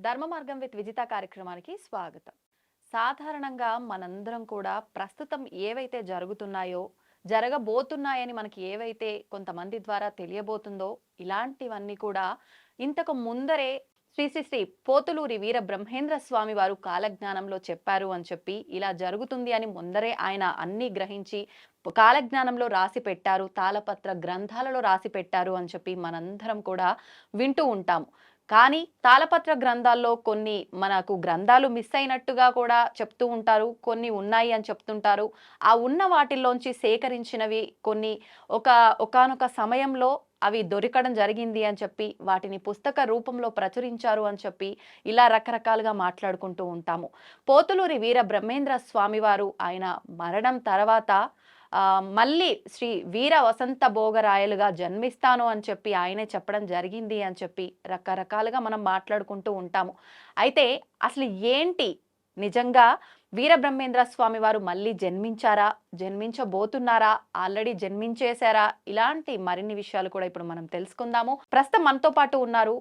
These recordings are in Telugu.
ధర్మ మార్గం విత్ విజిత కార్యక్రమానికి స్వాగతం. సాధారణంగా మనందరం కూడా ప్రస్తుతం ఏవైతే జరుగుతున్నాయో, జరగబోతున్నాయని మనకి ఏవైతే కొంతమంది ద్వారా తెలియబోతుందో, ఇలాంటివన్నీ కూడా ఇంతకు ముందరే శ్రీ శ్రీ శ్రీ పోతులూరి వీర బ్రహ్మేంద్ర స్వామి వారు కాలజ్ఞానంలో చెప్పారు అని చెప్పి, ఇలా జరుగుతుంది అని ముందరే ఆయన అన్ని గ్రహించి కాలజ్ఞానంలో రాసి పెట్టారు, తాళపత్ర గ్రంథాలలో రాసి పెట్టారు అని చెప్పి మనందరం కూడా వింటూ ఉంటాము. కానీ తాళపత్ర గ్రంథాల్లో కొన్ని మనకు గ్రంథాలు మిస్ అయినట్టుగా కూడా చెప్తూ ఉంటారు. కొన్ని ఉన్నాయి అని చెప్తుంటారు. ఆ ఉన్న వాటిల్లోంచి సేకరించినవి కొన్ని ఒక ఒకానొక సమయంలో అవి దొరకడం జరిగింది అని చెప్పి, వాటిని పుస్తక రూపంలో ప్రచురించారు అని చెప్పి, ఇలా రకరకాలుగా మాట్లాడుకుంటూ ఉంటాము. పోతులూరి వీర బ్రహ్మేంద్ర స్వామివారు ఆయన మరణం తర్వాత మళ్ళీ శ్రీ వీర వసంత భోగరాయలుగా జన్మిస్తాను అని చెప్పి ఆయనే చెప్పడం జరిగింది అని చెప్పి రకరకాలుగా మనం మాట్లాడుకుంటూ ఉంటాము. అయితే అసలు ఏంటి నిజంగా వీరబ్రహ్మేంద్ర స్వామి వారు మళ్ళీ జన్మించారా? జన్మించబోతున్నారా? ఆల్రెడీ జన్మించేశారా? ఇలాంటి మరిన్ని విషయాలు కూడా ఇప్పుడు మనం తెలుసుకుందాము. ప్రస్తుతం మనతో పాటు ఉన్నారు.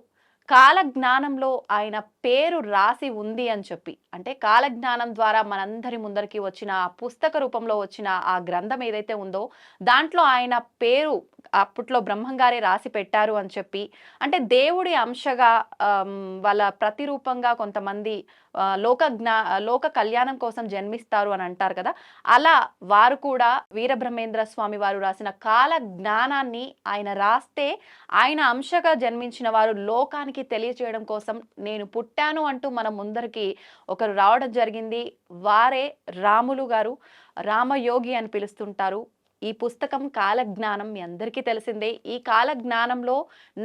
కాలజ్ఞానంలో ఆయన పేరు రాసి ఉంది అని చెప్పి, అంటే కాలజ్ఞానం ద్వారా మనందరి ముందరికి వచ్చిన ఆ పుస్తక రూపంలో వచ్చిన ఆ గ్రంథం ఏదైతే ఉందో, దాంట్లో ఆయన పేరు అప్పట్లో బ్రహ్మంగారే రాసి పెట్టారు అని చెప్పి, అంటే దేవుడి అంశగా వాళ్ళ ప్రతిరూపంగా కొంతమంది లోక కళ్యాణం కోసం జన్మిస్తారు అని అంటారు కదా. అలా వారు కూడా వీరబ్రహ్మేంద్ర స్వామి వారు రాసిన కాల జ్ఞానాన్ని ఆయన రాస్తే, ఆయన అంశగా జన్మించిన వారు లోకానికి తెలియచేయడం కోసం నేను పుట్టాను అంటూ మన ముందరికి ఒకరు రావడం జరిగింది. వారే రాములు గారు, రామయోగి అని పిలుస్తుంటారు. ఈ పుస్తకం కాలజ్ఞానం మీ అందరికీ తెలిసిందే. ఈ కాలజ్ఞానంలో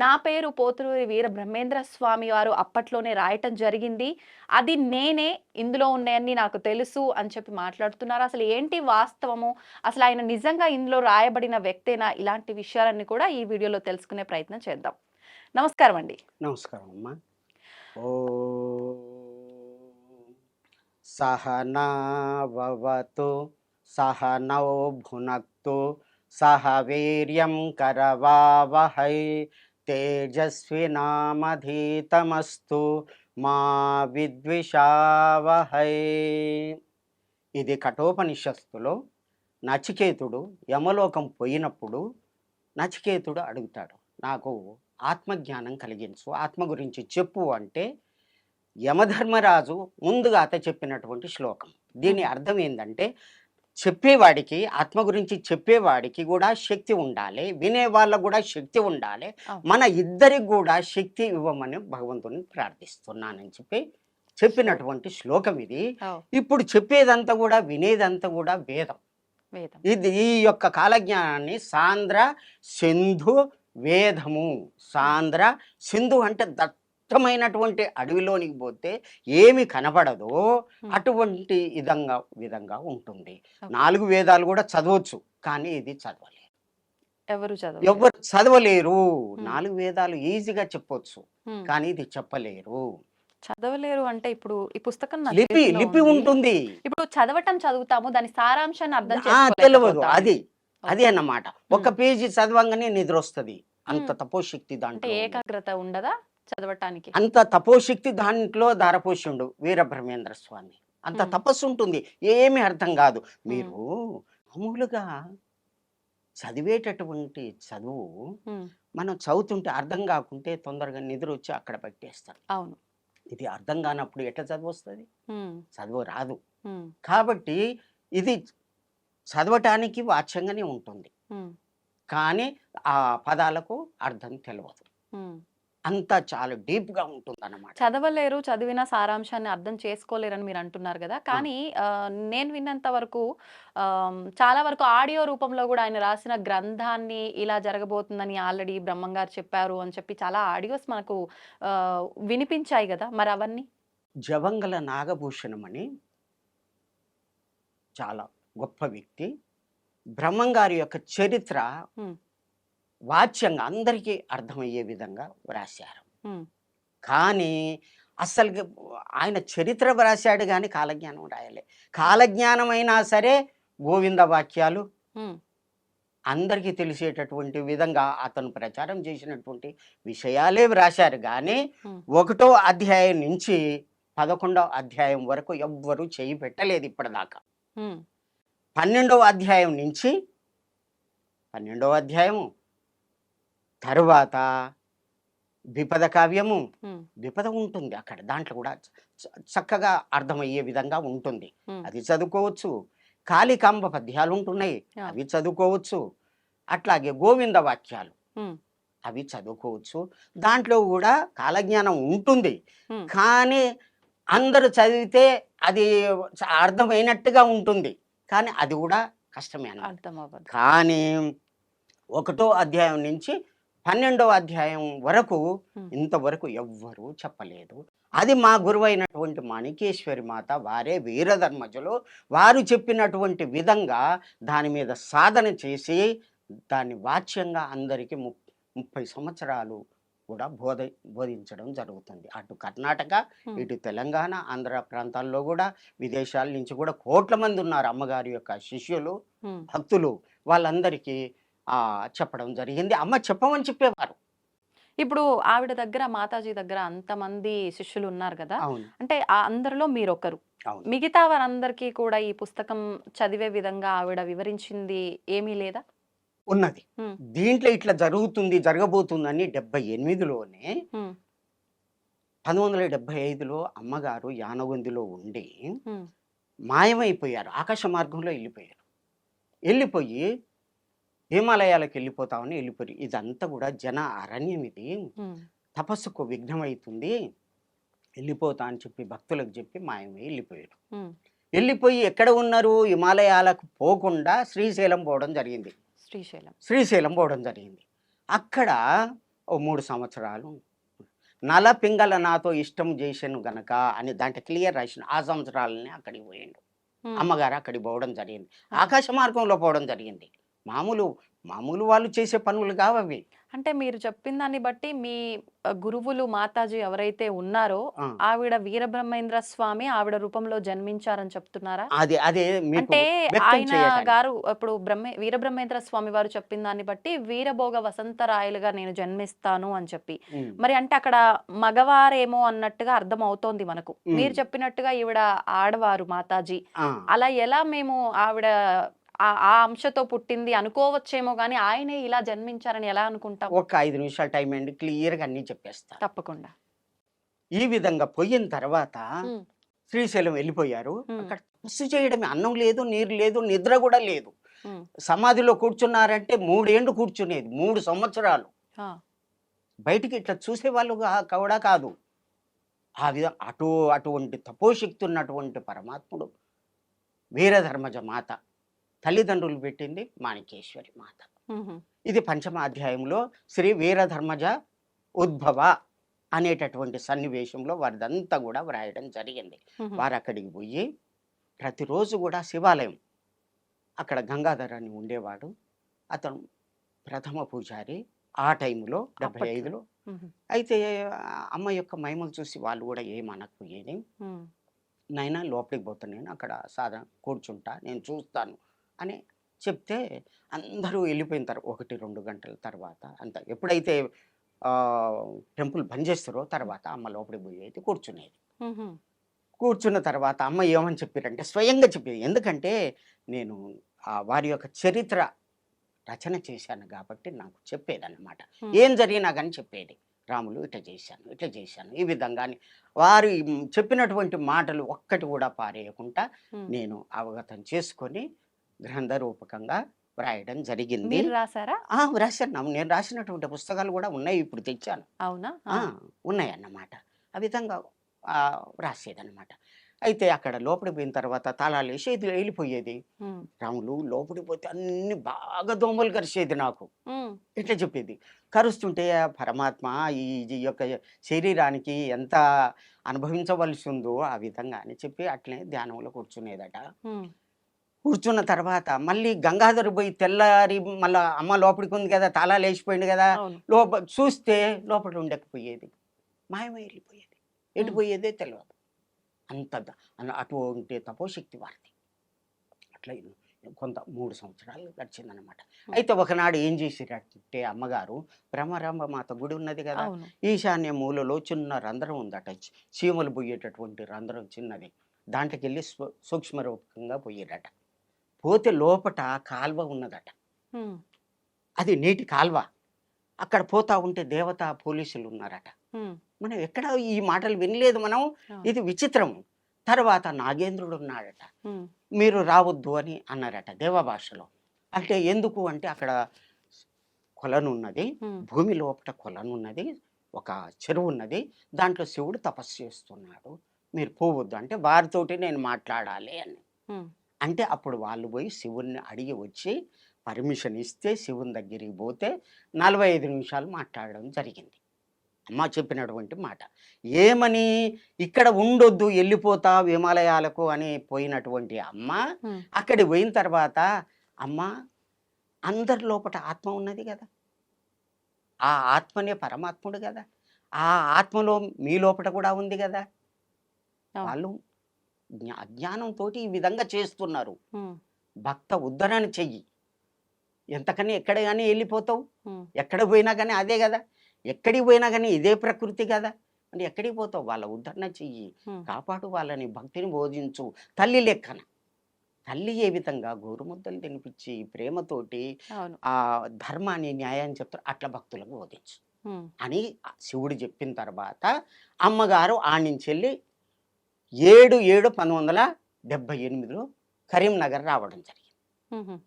నా పేరు పోతులూరి వీర బ్రహ్మేంద్ర స్వామి వారు అప్పట్లోనే రాయటం జరిగింది. అది నేనే, ఇందులో ఉన్నాయన్నీ నాకు తెలుసు అని చెప్పి మాట్లాడుతున్నారు. అసలు ఏంటి వాస్తవము? అసలు ఆయన నిజంగా ఇందులో రాయబడిన వ్యక్తేనా? ఇలాంటి విషయాలన్నీ కూడా ఈ వీడియోలో తెలుసుకునే ప్రయత్నం చేద్దాం. నమస్కారం అండి. నమస్కారం అమ్మా. ఓ సహనావతు సహనౌ భునక్తు సహ వీర్యం కరవావహై తేజస్వినామధీతమస్తు మా విద్విషావహై. ఇది కఠోపనిషత్తులో నచికేతుడు యమలోకం పోయినప్పుడు నచికేతుడు అడుగుతాడు, నాకు ఆత్మజ్ఞానం కలిగించు, ఆత్మ గురించి చెప్పు అంటే యమధర్మరాజు ముందుగా చెప్పినటువంటి శ్లోకం. దీని అర్థం ఏంటంటే, చెప్పేవాడికి ఆత్మ గురించి చెప్పేవాడికి కూడా శక్తి ఉండాలి, వినే వాళ్ళకు కూడా శక్తి ఉండాలి. మన ఇద్దరికి కూడా శక్తి ఇవ్వమని భగవంతుని ప్రార్థిస్తున్నానని చెప్పినటువంటి శ్లోకం ఇది. ఇప్పుడు చెప్పేదంతా కూడా వినేదంతా కూడా వేదం. ఇది ఈ యొక్క కాలజ్ఞానాన్ని సాంద్ర సింధు వేదము. సాంద్ర సింధు అంటే దట్టమైనటువంటి అడవిలోనికి పోతే ఏమి కనపడదో అటువంటి విధంగా ఉంటుంది. 4 వేదాలు కూడా చదవచ్చు, కానీ ఇది చదవలేరు. ఎవరు చదవలేరు. 4 వేదాలు ఈజీగా చెప్పొచ్చు, కానీ ఇది చెప్పలేరు. చదవలేరు అంటే ఇప్పుడు ఈ పుస్తకం లిపి ఉంటుంది. ఇప్పుడు చదువుతాము, దాని సారాంశాన్ని అర్థం తెలియదు. అది అన్నమాట. ఒక పేజీ చదవంగానే నిద్ర వస్తుంది. అంత తపోశక్తి దాంట్లో. ఏకాగ్రత ఉండదా చదవటానికి? అంత తపోశక్తి దాంట్లో ధారపోషుండు వీరబ్రహ్మేంద్ర స్వామి. అంత తపస్సు ఉంటుంది, ఏమీ అర్థం కాదు. మీరు మామూలుగా చదివేటటువంటి చదువు మనం చదువుతుంటే అర్థం కాకుంటే తొందరగా నిద్ర వచ్చి అక్కడ పెట్టేస్తాం. అవును. ఇది అర్థం కానప్పుడు ఎట్లా చదువు వస్తుంది? చదువు రాదు. కాబట్టి ఇది చదవటానికి వాచ్యంగానే ఉంటుంది, కానీ ఆ పదాలకు అర్థం తెలియదు. అంతా చాలా డీప్ గా ఉంటుంది అన్నమాట. చదవలేరు, చదివిన సారాంశాన్ని అర్థం చేసుకోలేరని మీరు అంటున్నారు కదా. కానీ నేను విన్నంత వరకు చాలా వరకు ఆడియో రూపంలో కూడా ఆయన రాసిన గ్రంథాన్ని ఇలా జరగబోతుందని ఆల్రెడీ బ్రహ్మంగారు చెప్పారు అని చెప్పి చాలా ఆడియోస్ మనకు వినిపించాయి కదా. మరి అవన్నీ జవంగల నాగభూషణం అని చాలా గొప్ప వ్యక్తి, బ్రహ్మంగారి యొక్క చరిత్ర వాచ్యంగా అందరికీ అర్థమయ్యే విధంగా వ్రాశారు. కానీ అసలు ఆయన చరిత్ర వ్రాశాడు, కానీ కాలజ్ఞానం రాయలే. కాలజ్ఞానం అయినా సరే గోవింద వాక్యాలు, అందరికీ తెలిసేటటువంటి విధంగా అతను ప్రచారం చేసినటువంటి విషయాలే వ్రాశారు. కానీ ఉమ్, 1వ అధ్యాయం నుంచి 11వ అధ్యాయం వరకు ఎవ్వరూ చేయి పెట్టలేదు ఇప్పటిదాకా. ఉమ్, 12వ అధ్యాయం నుంచి 12వ అధ్యాయము తరువాత ద్విపద కావ్యము, ఉమ్, ద్విపద ఉంటుంది అక్కడ. దాంట్లో కూడా చక్కగా అర్థమయ్యే విధంగా ఉంటుంది. ఉమ్, అది చదువుకోవచ్చు. కాళికాంబ పద్యాలు ఉంటున్నాయి, ఆ, అవి చదువుకోవచ్చు. అట్లాగే గోవింద వాక్యాలు, ఉమ్, అవి చదువుకోవచ్చు. దాంట్లో కూడా కాలజ్ఞానం ఉంటుంది. ఉమ్, కానీ అందరూ చదివితే అది అర్థమైనట్టుగా ఉంటుంది. కానీ అది కూడా కష్టమే అన్నమాట. అర్థం అవ్వదు. కానీ 1వ అధ్యాయం నుంచి 12వ అధ్యాయం వరకు ఉమ్, ఇంతవరకు ఎవ్వరూ చెప్పలేదు. అది మా గురువైనటువంటి మాణికేశ్వరి మాత వారే వీరధర్మజులు. వారు చెప్పినటువంటి విధంగా దాని మీద సాధన చేసి దాన్ని వాచ్యంగా అందరికీ 30 సంవత్సరాలు కూడా బోధించడం జరుగుతుంది. అటు కర్ణాటక, ఉమ్, ఇటు తెలంగాణ, ఆంధ్ర ప్రాంతాల్లో కూడా, విదేశాల నుంచి కూడా కోట్ల మంది ఉన్నారు అమ్మగారి యొక్క శిష్యులు, ఉమ్. భక్తులు. వాళ్ళందరికీ చెప్పడం జరిగింది. అమ్మ చెప్పమని చెప్పేవారు. ఇప్పుడు ఆవిడ దగ్గర, మాతాజీ దగ్గర అంతమంది శిష్యులు ఉన్నారు కదా, అవును, అంటే ఆ అందరిలో మీరొకరు. అవును. మిగతా వారందరికీ కూడా ఈ పుస్తకం చదివే విధంగా ఆవిడ వివరించింది ఏమీ లేదా? ఉన్నది. ఉమ్, దీంట్లో ఇట్లా జరుగుతుంది, జరగబోతుందని 78లోనే, ఉమ్, 1975లో అమ్మగారు యానగొందిలో ఉండి ఉమ్, మాయమైపోయారు. ఆకాశ మార్గంలో వెళ్ళిపోయి హిమాలయాలకు వెళ్ళిపోతామని వెళ్ళిపోయి. ఇదంతా కూడా జన అరణ్యం, ఇది ఉమ్, తపస్సుకు విఘ్నం అవుతుంది, వెళ్ళిపోతా అని చెప్పి భక్తులకు చెప్పి మాయమై వెళ్ళిపోయారు. ఉమ్. వెళ్ళిపోయి ఎక్కడ ఉన్నారు? హిమాలయాలకు పోకుండా శ్రీశైలం పోవడం జరిగింది. శ్రీశైలం పోవడం జరిగింది. అక్కడ ఓ 3 సంవత్సరాలు నలపింగల నాతో ఇష్టం చేశాను గనక అని దాంట్లో క్లియర్ రాసిన. ఆ సంవత్సరాలని అక్కడికి పోయిండు. ఉమ్, అమ్మగారు అక్కడికి పోవడం జరిగింది. ఆ. ఆకాశ మార్గంలో పోవడం జరిగింది. మామూలు వాళ్ళు చేసే పనులు కావవి. అంటే మీరు చెప్పిన దాన్ని బట్టి మీ గురువులు మాతాజీ ఎవరైతే ఉన్నారో ఆ, ఆవిడ వీరబ్రహ్మేంద్ర స్వామి ఆవిడ రూపంలో జన్మించారని చెప్తున్నారా? అదే మీకు అంటే వ్యక్తం ఆయన చేయటానికి. గారు ఇప్పుడు వీరబ్రహ్మేంద్ర స్వామి వారు చెప్పిన దాన్ని బట్టి వీరభోగ వసంతరాయలుగా నేను జన్మిస్తాను అని చెప్పి, ఉమ్, మరి అంటే అక్కడ మగవారేమో అన్నట్టుగా అర్థం అవుతోంది మనకు. ఉమ్, మీరు చెప్పినట్టుగా ఈవిడ ఆడవారు మాతాజీ, ఆ, అలా ఎలా మేము ఆవిడ ఆ అంశతో పుట్టింది అనుకోవచ్చేమో గానీ ఆయనే ఇలా జన్మించారని ఎలా అనుకుంటాం? ఒక 5 నిమిషాలు టైం అండి, క్లియర్గా అన్నీ చెప్పేస్తా. తప్పకుండా. ఈ విధంగా పోయిన తర్వాత ఉమ్, శ్రీశైలం వెళ్ళిపోయారు. ఉమ్, అక్కడ తపస్సు చేయడమే, అన్నం లేదు, నీరు లేదు, నిద్ర కూడా లేదు. ఉమ్, సమాధిలో కూర్చున్నారంటే 3 ఏళ్ళు కూర్చునేది, 3 సంవత్సరాలు. ఆ, బయటికి ఇట్లా చూసేవాళ్ళు కూడా కాదు. ఆ విధంగా అటువంటి తపోశక్తి ఉన్నటువంటి పరమాత్ముడు వీరధర్మజ మాత, తల్లిదండ్రులు పెట్టింది మాణికేశ్వరి మాత. ఉహు, ఇది 5వ అధ్యాయంలో శ్రీ వీరధర్మజ ఉద్భవ అనేటటువంటి సన్నివేశంలో వారిదంతా కూడా వ్రాయడం జరిగింది. ఉహు, వారు అక్కడికి పోయి ప్రతిరోజు కూడా శివాలయం, అక్కడ గంగాధర్ అని ఉండేవాడు, అతను ప్రథమ పూజారి ఆ టైంలో 75లో. ఉహు, అయితే అమ్మ యొక్క మహిమలు చూసి వాళ్ళు కూడా ఏమనకపోయేది. ఉమ్, నైనా లోపలికి పోతాను, అక్కడ సాధన కూర్చుంటా, నేను చూస్తాను అని చెప్తే అందరూ వెళ్ళిపోయిన తర్వాత 1-2 గంటల తర్వాత అంత ఎప్పుడైతే టెంపుల్ బంద్ చేస్తారో తర్వాత అమ్మ లోపలికి పోయేది, కూర్చునేది. ఉహు, కూర్చున్న తర్వాత అమ్మ ఏమని చెప్పారంటే స్వయంగా చెప్పేది. ఎందుకంటే నేను వారి యొక్క చరిత్ర రచన చేశాను కాబట్టి నాకు చెప్పేదన్నమాట. ఉమ్, ఏం జరిగినా కానీ చెప్పేది. రాములు ఇట్లా చేశాను ఈ విధంగా అని. వారు చెప్పినటువంటి మాటలు ఒక్కటి కూడా పారేయకుండా ఉమ్. నేను అవగతం చేసుకొని గ్రంథ రూపకంగా వ్రాయడం జరిగింది. మీరు రాసారా? వ్రాసాను. నేను రాసినటువంటి పుస్తకాలు కూడా ఉన్నాయి, ఇప్పుడు తెచ్చాను. అవునా? ఉన్నాయన్నమాట. ఆ విధంగా వ్రాసేదన్నమాట. అయితే అక్కడ లోపలికి పోయిన తర్వాత తాళాలు వేసి ఇది వెళ్ళిపోయేది. ఉమ్, రాములు లోపలికి పోతే అన్ని బాగా దోమలు కరిచేది నాకు. ఉమ్, ఇట్లా చెప్పేది. కరుస్తుంటే ఆ పరమాత్మ ఈ యొక్క శరీరానికి ఎంత అనుభవించవలసి ఉందో ఆ విధంగా అని చెప్పి అట్లనే ధ్యానంలో కూర్చునేదట. ఉమ్, కూర్చున్న తర్వాత మళ్ళీ గంగాధర్ పోయి తెల్లారి మళ్ళీ అమ్మ లోపలికి ఉంది కదా, తాళాలు వేసిపోయింది కదా, అవును. చూస్తే లోపల ఉండకపోయేది, మాయమై వెళ్ళిపోయేది, ఎటుపోయేదే తెలియదు. అటువంటి తపోశక్తి వారిది. అట్లా కొంత 3 సంవత్సరాలు గడిచిందనమాట. అయితే ఒకనాడు ఏం చేసిరంటే అమ్మగారు, బ్రహ్మరాంబ మాత గుడి ఉన్నది కదా, అవును. ఈశాన్య మూలలో చిన్న రంధ్రం ఉందట. చీమలు పోయేటటువంటి రంధ్రం చిన్నది. దాంట్లోకెళ్ళి సూక్ష్మ రూపకంగా పోయారట. పోతే లోపట కాల్వ ఉన్నదట. హ్మ్. అది నీటి కాల్వ. అక్కడ పోతా ఉంటే దేవతా పోలీసులు ఉన్నారట. హ్మ్. మనం ఎక్కడ ఈ మాటలు వినలేదు మనం. అవును. ఇది విచిత్రం. తర్వాత నాగేంద్రుడు ఉన్నాడట. హ్మ్. మీరు రావద్దు అని అన్నారట దేవభాషలో. అంటే ఎందుకు అంటే అక్కడ కొలనున్నది. హ్మ్. భూమి లోపట కొలనున్నది. ఒక చెరువు ఉన్నది. దాంట్లో శివుడు తపస్సు చేస్తున్నాడు. మీరు పోవద్దు అంటే వారితోటి నేను మాట్లాడాలి అని. హ్మ్. అంటే అప్పుడు వాళ్ళు పోయి శివుడిని అడిగి వచ్చి పర్మిషన్ ఇస్తే శివుని దగ్గరికి పోతే 45 నిమిషాలు మాట్లాడడం జరిగింది. అమ్మ చెప్పినటువంటి మాట. ఏమని, ఇక్కడ ఉండొద్దు ఎళ్ళిపోతా హిమాలయాలకు అని పోయినటువంటి అమ్మ, హ్మ్. అక్కడికి పోయిన తర్వాత అమ్మ అందరి లోపట ఆత్మ ఉన్నది గదా! ఆ ఆత్మనే పరమాత్ముడు గదా! ఆ ఆత్మలో మీ లోపట కూడా ఉంది గదా! అవును. వాళ్ళు అజ్ఞానంతోటి ఈ విధంగా చేస్తున్నారు. హ్మ్. భక్త ఉద్ధరణ చెయ్యి. ఎంతకని ఎక్కడ గాని ఎళ్ళిపోతావు? హ్మ్. ఎక్కడికి పోయినా గాని అదే గదా! ఎక్కడికి పోయినా గాని ఇదే ప్రకృతి గదా! మరి ఎక్కడికి పోతావు? వాళ్ళ ఉద్ధరణ చెయ్యి. హ్మ్. కాపాడు వాళ్ళని, భక్తిని బోధించు. తల్లి లెక్కన. తల్లి ఏ విధంగా గోరుముద్దలు తినిపిచ్చి ప్రేమతోటి అవును. ధర్మాన్ని, న్యాయాన్ని చెప్తారో అట్లా భక్తులకు బోధించు హ్మ్. అని శివుడు చెప్పిన తర్వాత అమ్మగారు ఆడ్నించెళ్ళి 7/7/1978లో కరీంనగర్ రావడం జరిగింది. హుహు.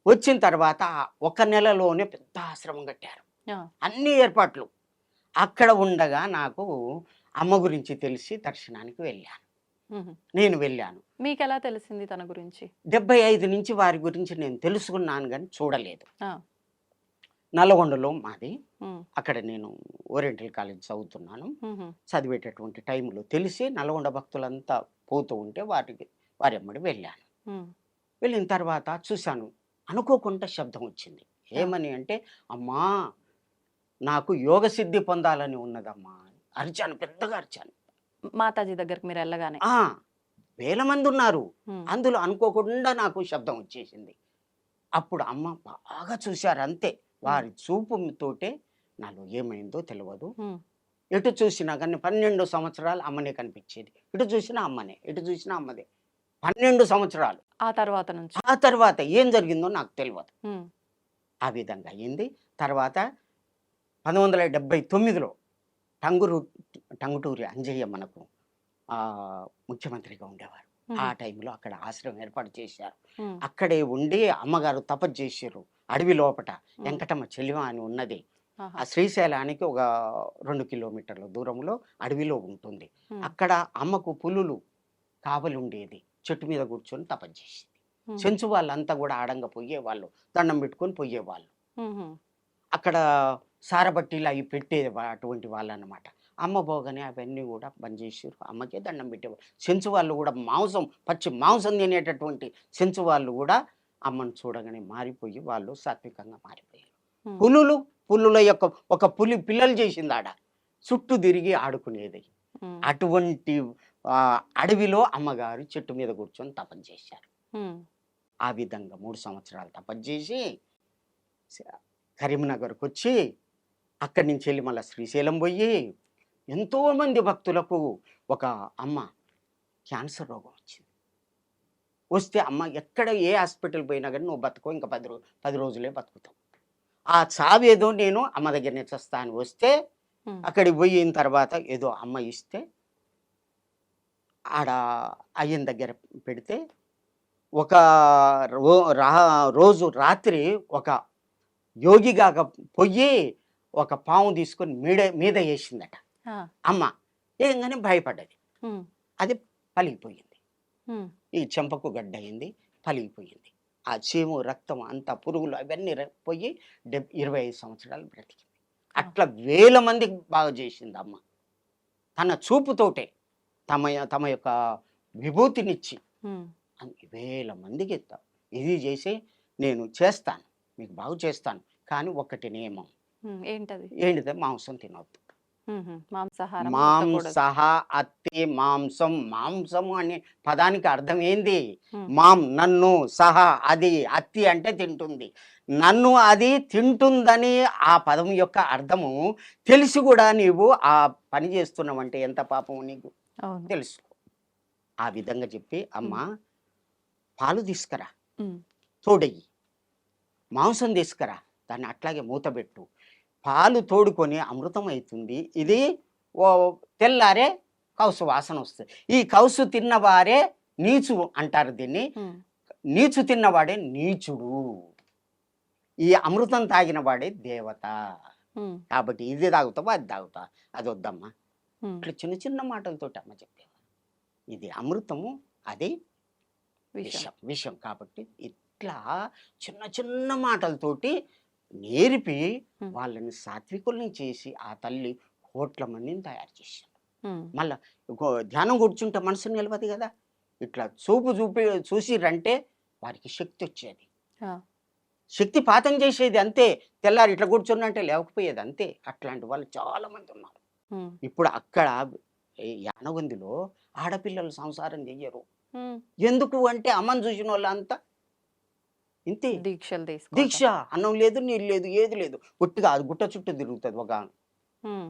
వచ్చిన తర్వాత ఒక నెలలోనే పెద్ద ఆశ్రమం కట్టారు. ఆ! అన్ని ఏర్పాట్లు. అక్కడ ఉండగా నాకు అమ్మ గురించి తెలిసి దర్శనానికి వెళ్ళాను. హుహు. నేను వెళ్ళాను. మీకెలా తెలిసింది తన గురించి? 75 నుంచి వారి గురించి నేను తెలుసుకున్నాను గానీ చూడలేదు. ఆ! నల్లగొండలో మాది. హ్మ్. అక్కడ నేను ఓరియంటల్ కాలేజ్ చదువుతున్నాను. హుహు. చదివేటటువంటి టైంలో తెలిసి నల్గొండ భక్తులంతా పోతూ ఉంటే వారి ఎమ్మడి వెళ్ళాను. హ్మ్. వెళ్ళిన తర్వాత చూశాను. అనుకోకుండా శబ్దం వచ్చింది. ఆ! ఏమని అంటే, "అమ్మా! నాకు యోగ సిద్ధి పొందాలని ఉన్నదమ్మా" అని అరిచాను. పెద్దగా అరిచాను. మాతాజీ దగ్గరికి మీరెళ్ళగానే. ఆ! వేల మందున్నారు. హ్మ్. అందులో అనుకోకుండా నాకు శబ్దం వచ్చేసింది. అప్పుడు అమ్మ బాగా చూశారు అంతే. హ్మ్. వారి చూపుతోటే నాలో ఏమైందో తెలవదు. హ్మ్. ఎటు చూసినా గాని 12 సంవత్సరాలు అమ్మనే కనిపించేది. ఎటు చూసినా అమ్మనే. ఎటు చూసినా అమ్మదే. 12 సంవత్సరాలు. ఆ తర్వాత నుంచి. ఆ తర్వాత ఏం జరిగిందో నాకు తెలవదు. హ్మ్. ఆ విధంగా అయింది. తర్వాత 1979లో టంగురు టంగుటూరి అంజయ్య మనకు ముఖ్యమంత్రిగా ఉండేవారు. ఆ హుహు. టైంలో అక్కడ ఆశ్రమం ఏర్పాటు చేశారు. హ్మ్. అక్కడే ఉండి అమ్మగారు తపస్సు చేసిర్రు. అడవి లోపట హ్మ్. ఎంకటమ్మ చెలిమ అని ఉన్నది. ఆహా! ఆ శ్రీశైలానికి ఒక 2 కిలోమీటర్ల దూరంలో అడవిలో ఉంటుంది. హ్మ్. అక్కడ అమ్మకు పులులు కావలి ఉండేది. చెట్టు మీద కూర్చొని తపస్సు చేసేది. హుహు. చెంచు వాళ్ళంతా కూడా ఆడంగా పొయ్యేవాళ్ళు. దండం పెట్టుకొని పొయ్యేవాళ్ళు. హుహు. అక్కడ సారబట్టీలు అవి అటువంటి వాళ్ళనమాట. అమ్మ పోగానే అవన్నీ గూడా బంద్ జేసిర్రు. అమ్మకే దండం పెట్టేవాళ్ళు. చెంచు వాళ్ళు గూడా పచ్చి మాంసం తినేటటువంటి చెంచు వాళ్ళు గూడా అమ్మను చూడగానే మారిపోయి వాళ్ళు సాత్వికంగా మారిపోయారు. హ్మ్. పులుల యొక్క ఒక పులి పిల్లలు చేసిందాడ. చుట్టూ తిరిగి ఆడుకునేది. హ్మ్. అటువంటి అడవిలో అమ్మగారు చెట్టు మీద కూర్చొని తపస్సు చేశారు. హ్మ్. ఆ విధంగా 3 సంవత్సరాలు తపస్సు జేసి స కరీంనగర్‌కొచ్చి అక్కడి నుంచెళ్ళి మళ్ళా శ్రీశైలం బోయి, ఎంతోమంది భక్తులకు ఒక అమ్మ క్యాన్సర్ రోగం వచ్చింది. వస్తే అమ్మ ఎక్కడ ఏ హాస్పిటల్ పోయినా గాని నువ్వు బతుకు ఇంకా 10 రోజులే బతుకుతావు. ఆ చావేదో నేను అమ్మ దగ్గరనే చస్తా అని వస్తే, హ్మ్. అక్కడికి పోయిన తర్వాత ఏదో అమ్మ ఇస్తే, ఆడ అయ్యన దగ్గర పెడితే, ఒక రో రా రోజు రాత్రి ఒక యోగిగాక పొయ్యి ఒక పాము తీసుకొని మీద ఏసిందట ఆ! అమ్మ. ఏంగానే భయపడ్డది. హ్మ్. అది పలిగిపోయింది. హ్మ్. ఈ చెంపకు గడ్డయింది. పలిగిపోయింది. ఆ చీము, రక్తం అంతా పురుగులు అవన్నీ పోయి 25 సంవత్సరాలు బ్రతికింది. ఆ! అట్లా వేల మందికి బాగు చేసిందమ్మ. తన చూపుతోటే తమ యొక్క విభూతినిచ్చి హ్మ్. వేల మందికి ఇది చేసి నేను చేస్తాను. మీకు బాగు చేస్తాను. కానీ ఒక్కటి నియమం. హ్మ్. ఏంటది? ఏంటిది మాంసం తినొద్దు. మాంసాహారం ముట్టకూడదు. మాంసహ అత్తి మాంసం. మాంసము అనే పదానికి అర్థం ఏంది? ఉమ్, మాం నన్ను, సహ అది, అత్తి అంటే తింటుంది. నన్ను అది తింటుందని ఆ పదం యొక్క అర్థము తెలిసి కూడా నీవు ఆ పని చేస్తున్నావంటే ఎంత పాపము నీకు అవును. తెలుసుకో. ఆ విధంగా చెప్పి అమ్మ ఉమ్, పాలు తీసుకురా, ఉమ్, తోడెయ్యి, మాంసం తీసుకురా, దాన్ని అట్లాగే మూతబెట్టు, పాలు తోడుకొని అమృతం అవుతుంది. ఇది ఓ తెల్లారే కౌసు వాసన వస్తుంది. ఈ కౌసు తిన్నవారే నీచు అంటారు దీన్ని. ఉమ్, నీచు తిన్నవాడే నీచుడు, ఈ అమృతం తాగిన వాడే దేవత. ఉమ్, కాబట్టి ఇది తాగుతావా అది తాగుతా, అది వద్దమ్మా. ఉమ్. ఇట్లా చిన్న చిన్న మాటలతోటి అమ్మ చెప్పేవారు. ఇది అమృతము, అది విషయం. విషం. విషం కాబట్టి ఇట్లా చిన్న చిన్న మాటలతోటి నేర్పి ఉమ్, వాళ్ళని సాత్వికుల్ని చేసి ఆ తల్లి కోట్ల మందిని తయారు చేశారు. ఉమ్, మళ్ళా ధ్యానం కూర్చుంటే మనసు నిలవదు కదా. ఇట్లా చూసిరంటే వారికి శక్తి వచ్చేది, ఆ, శక్తి పాతం చేసేది అంతే. తెల్లారి ఇట్లా కూర్చున్నంటే లేకపోయేది అంతే. అట్లాంటి వాళ్ళు చాలా మంది ఉన్నారు. ఉమ్, ఇప్పుడు అక్కడ యానగొందిలో ఆడపిల్లలు సంసారం చెయ్యరు. ఉమ్. ఎందుకు అంటే అమ్మని చూసిన వాళ్ళంతా ఇంతే. దీక్షలు తీసుకోవటం. దీక్ష, అన్నం లేదు, నీళ్ళు లేదు, ఏది లేదు, ఒట్టిగా అది గుట్ట చుట్టూ తిరుగుతుంది ఒక ఉమ్,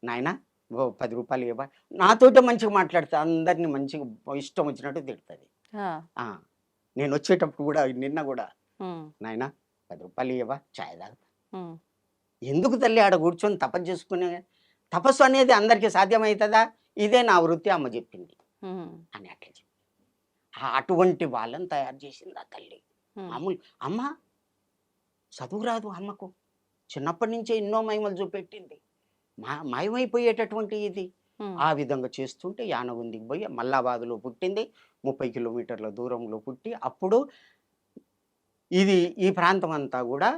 నాయన. ఓ 10 రూపాయలు ఇవ్వ, నాతోటే మంచిగా మాట్లాడుతుంది, అందరినీ మంచిగా ఇష్టం వచ్చినట్టు తిడుతుంది. ఆ, నేను వచ్చేటప్పుడు కూడా నిన్న కూడా, ఉమ్, నాయన 10 రూపాయలు ఇవ్వ, ఛాయ్ తాగుతా. ఉమ్, ఎందుకు తల్లి ఆడ కూర్చొని తపస్సు చేసుకునే? తపస్సు అనేది అందరికీ సాధ్యమవుతుందా? ఇదే నా వృత్తి అమ్మ చెప్పింది ఉమ్, అని అట్లా చెప్పి అటువంటి వాళ్ళని తయారు చేసింది ఆ తల్లి. ఉమ్, మామూలు అమ్మ చదువు రాదు అమ్మకు, చిన్నప్పటి నుంచే ఎన్నో మహిమలు చూపెట్టింది. మాయమైపోయేటటువంటి ఇది. ఉమ్, ఆ విధంగా చేస్తుంటే యానగుందికి పోయి మల్లాబాద్లో పుట్టింది. 30 కిలోమీటర్ల దూరంలో పుట్టి అప్పుడు ఇది ఈ ప్రాంతం అంతా కూడా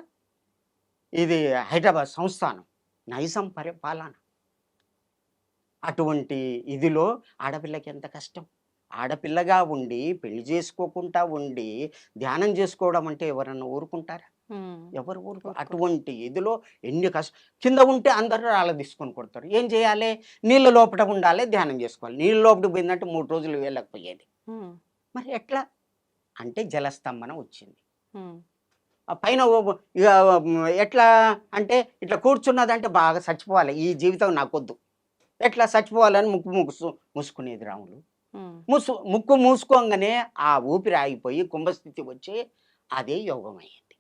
ఇది హైదరాబాద్ సంస్థానం, నైజాం పరిపాలన. అటువంటి ఇదిలో ఆడపిల్లకి ఎంత కష్టం. ఆడపిల్లగా ఉండి పెళ్లి చేసుకోకుండా ఉండి ధ్యానం చేసుకోవడం అంటే ఎవరన్నా ఊరుకుంటారా? ఉమ్, ఎవరు ఊరుకు. ఊరుకోరు. అటువంటి ఇదిలో ఎన్ని కష్టం. కింద ఉంటే అందరూ రాళ్ళ తీసుకొని కొడతారు. ఏం చేయాలి? నీళ్ళ లోపల ఉండాలి, ధ్యానం చేసుకోవాలి. నీళ్ళ లోపలికి పోయిందంటే 3 రోజులు వెళ్ళకపోయేది. ఉమ్, మరి ఎట్లా అంటే జలస్తంభన వచ్చింది. ఉమ్, ఆ పైన ఇక ఎట్లా అంటే ఇట్లా కూర్చున్నదంటే బాగా చచ్చిపోవాలి, ఈ జీవితం నాకొద్దు, ఎట్లా చచ్చిపోవాలని మూసుకునేది రాములు. ఉమ్, ముక్కు మూసుకోగానే ఆ ఊపిరి ఆగిపోయి కుంభస్థితి వచ్చి అదే యోగం అయ్యింది.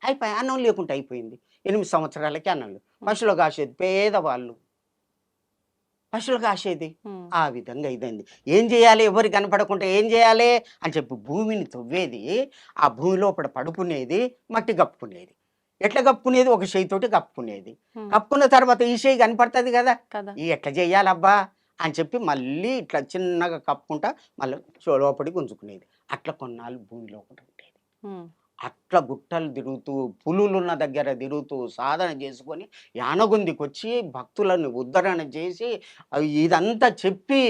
అయిపోయి అన్నం లేకుండా అయిపోయింది. 8 సంవత్సరాలకి అన్నం లేదు. పశువులు కాసేది పేదవాళ్ళు, పశువులు కాసేది. ఉమ్, ఆ విధంగా ఇదైంది. ఏం చేయాలి? ఎవరు కనపడకుండా ఏం చేయాలి అని చెప్పి భూమిని తవ్వేది, ఆ భూమి లోపల పడుకునేది, మట్టి కప్పుకునేది. ఎట్లా కప్పుకునేది? ఒక చేయితోటి కప్పుకునేది. ఉమ్, కప్పుకున్న తర్వాత ఈ చేయి కనపడుతుంది కదా, కదా. ఈ ఎట్లా చేయాలబ్బా అని చెప్పి మళ్ళీ ఇట్లా చిన్నగా కప్పుకుంటా మళ్ళీ లోపలికి గుంజుకునేది. అట్లా కొన్నాళ్ళు భూమి లోపల ఉండేది. ఉమ్, అట్లా గుట్టలు తిరుగుతూ, పులులున్న దగ్గర తిరుగుతూ సాధన చేసుకొని యానగుందికి వచ్చి భక్తులను ఉద్ధరణ చేసి ఇదంతా చెప్పి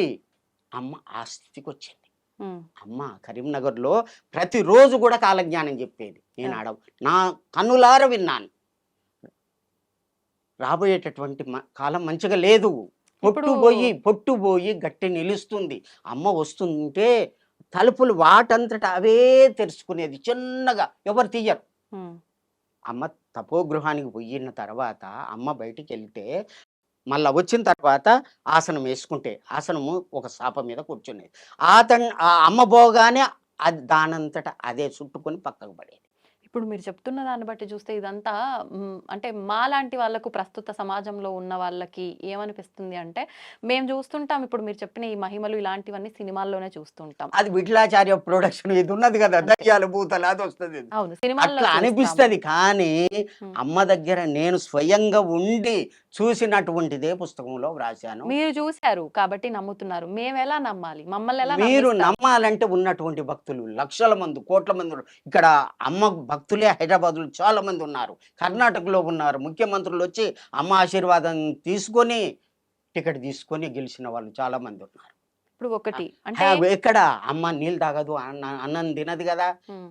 అమ్మ ఆ స్థితికి వచ్చింది. ఉమ్, అమ్మ కరీంనగర్లో ప్రతిరోజు కూడా కాలజ్ఞానం చెప్పేది. నేను ఆడ నా కన్నులార విన్నాను. రాబోయేటటువంటి కాలం మంచిగా లేదు. పొట్టుపోయి గట్టి నిలుస్తుంది. అమ్మ వస్తుంటే తలుపులు వాటంతట అవే తెరుచుకునేది చిన్నగా, ఎవరు తీయరు. ఉమ్, అమ్మ తపోగృహానికి పోయిన తర్వాత అమ్మ బయటికి వెళ్తే మళ్ళా వచ్చిన తర్వాత ఆసనం వేసుకుంటే ఆసనము ఒక సాప మీద కూర్చునేది. ఆ అమ్మ పోగానే అది దానంతట అదే చుట్టుకొని పక్కకు పడేది. ఇప్పుడు మీరు చెప్తున్న దాన్ని బట్టి చూస్తే ఇదంతా అంటే మాలాంటి వాళ్ళకు ప్రస్తుత సమాజంలో ఉన్న వాళ్ళకి ఏమనిపిస్తుంది అంటే, మేము చూస్తుంటాం ఇప్పుడు మీరు చెప్పిన ఈ మహిమలు ఇలాంటివన్నీ సినిమాల్లోనే చూస్తుంటాం. అది విఠలాచార్య ప్రొడక్షన్ ఇది ఉన్నది కదా, దయ్యాలు భూతాలు అది వస్తుంది. అవును, సినిమాల్లో అట్లా అనిపిస్తుంది. కానీ ఉమ్. అమ్మ దగ్గర నేను స్వయంగా ఉండి చూసినటువంటిదే పుస్తకంలో వ్రాశాను. మీరు చూశారు కాబట్టి నమ్ముతున్నారు. మేము ఎలా నమ్మాలి? మమ్మల్ని ఎలా మీరు నమ్మిస్తారు? నమ్మాలంటే ఉన్నటువంటి భక్తులు లక్షల మంది, కోట్ల మంది ఉన్నారు. ఇక్కడ అమ్మ భక్తులే హైదరాబాద్లో చాలా మంది ఉన్నారు, కర్ణాటకలో ఉన్నారు. ముఖ్యమంత్రులు వచ్చి అమ్మ ఆశీర్వాదం తీసుకొని టికెట్ తీసుకొని గెలిచిన వాళ్ళు చాలా మంది ఉన్నారు. ఇప్పుడు ఒకటి అంటే ఎక్కడ అమ్మ నీళ్ళు తాగదు, అన్నం తినదు కదా, ఉమ్,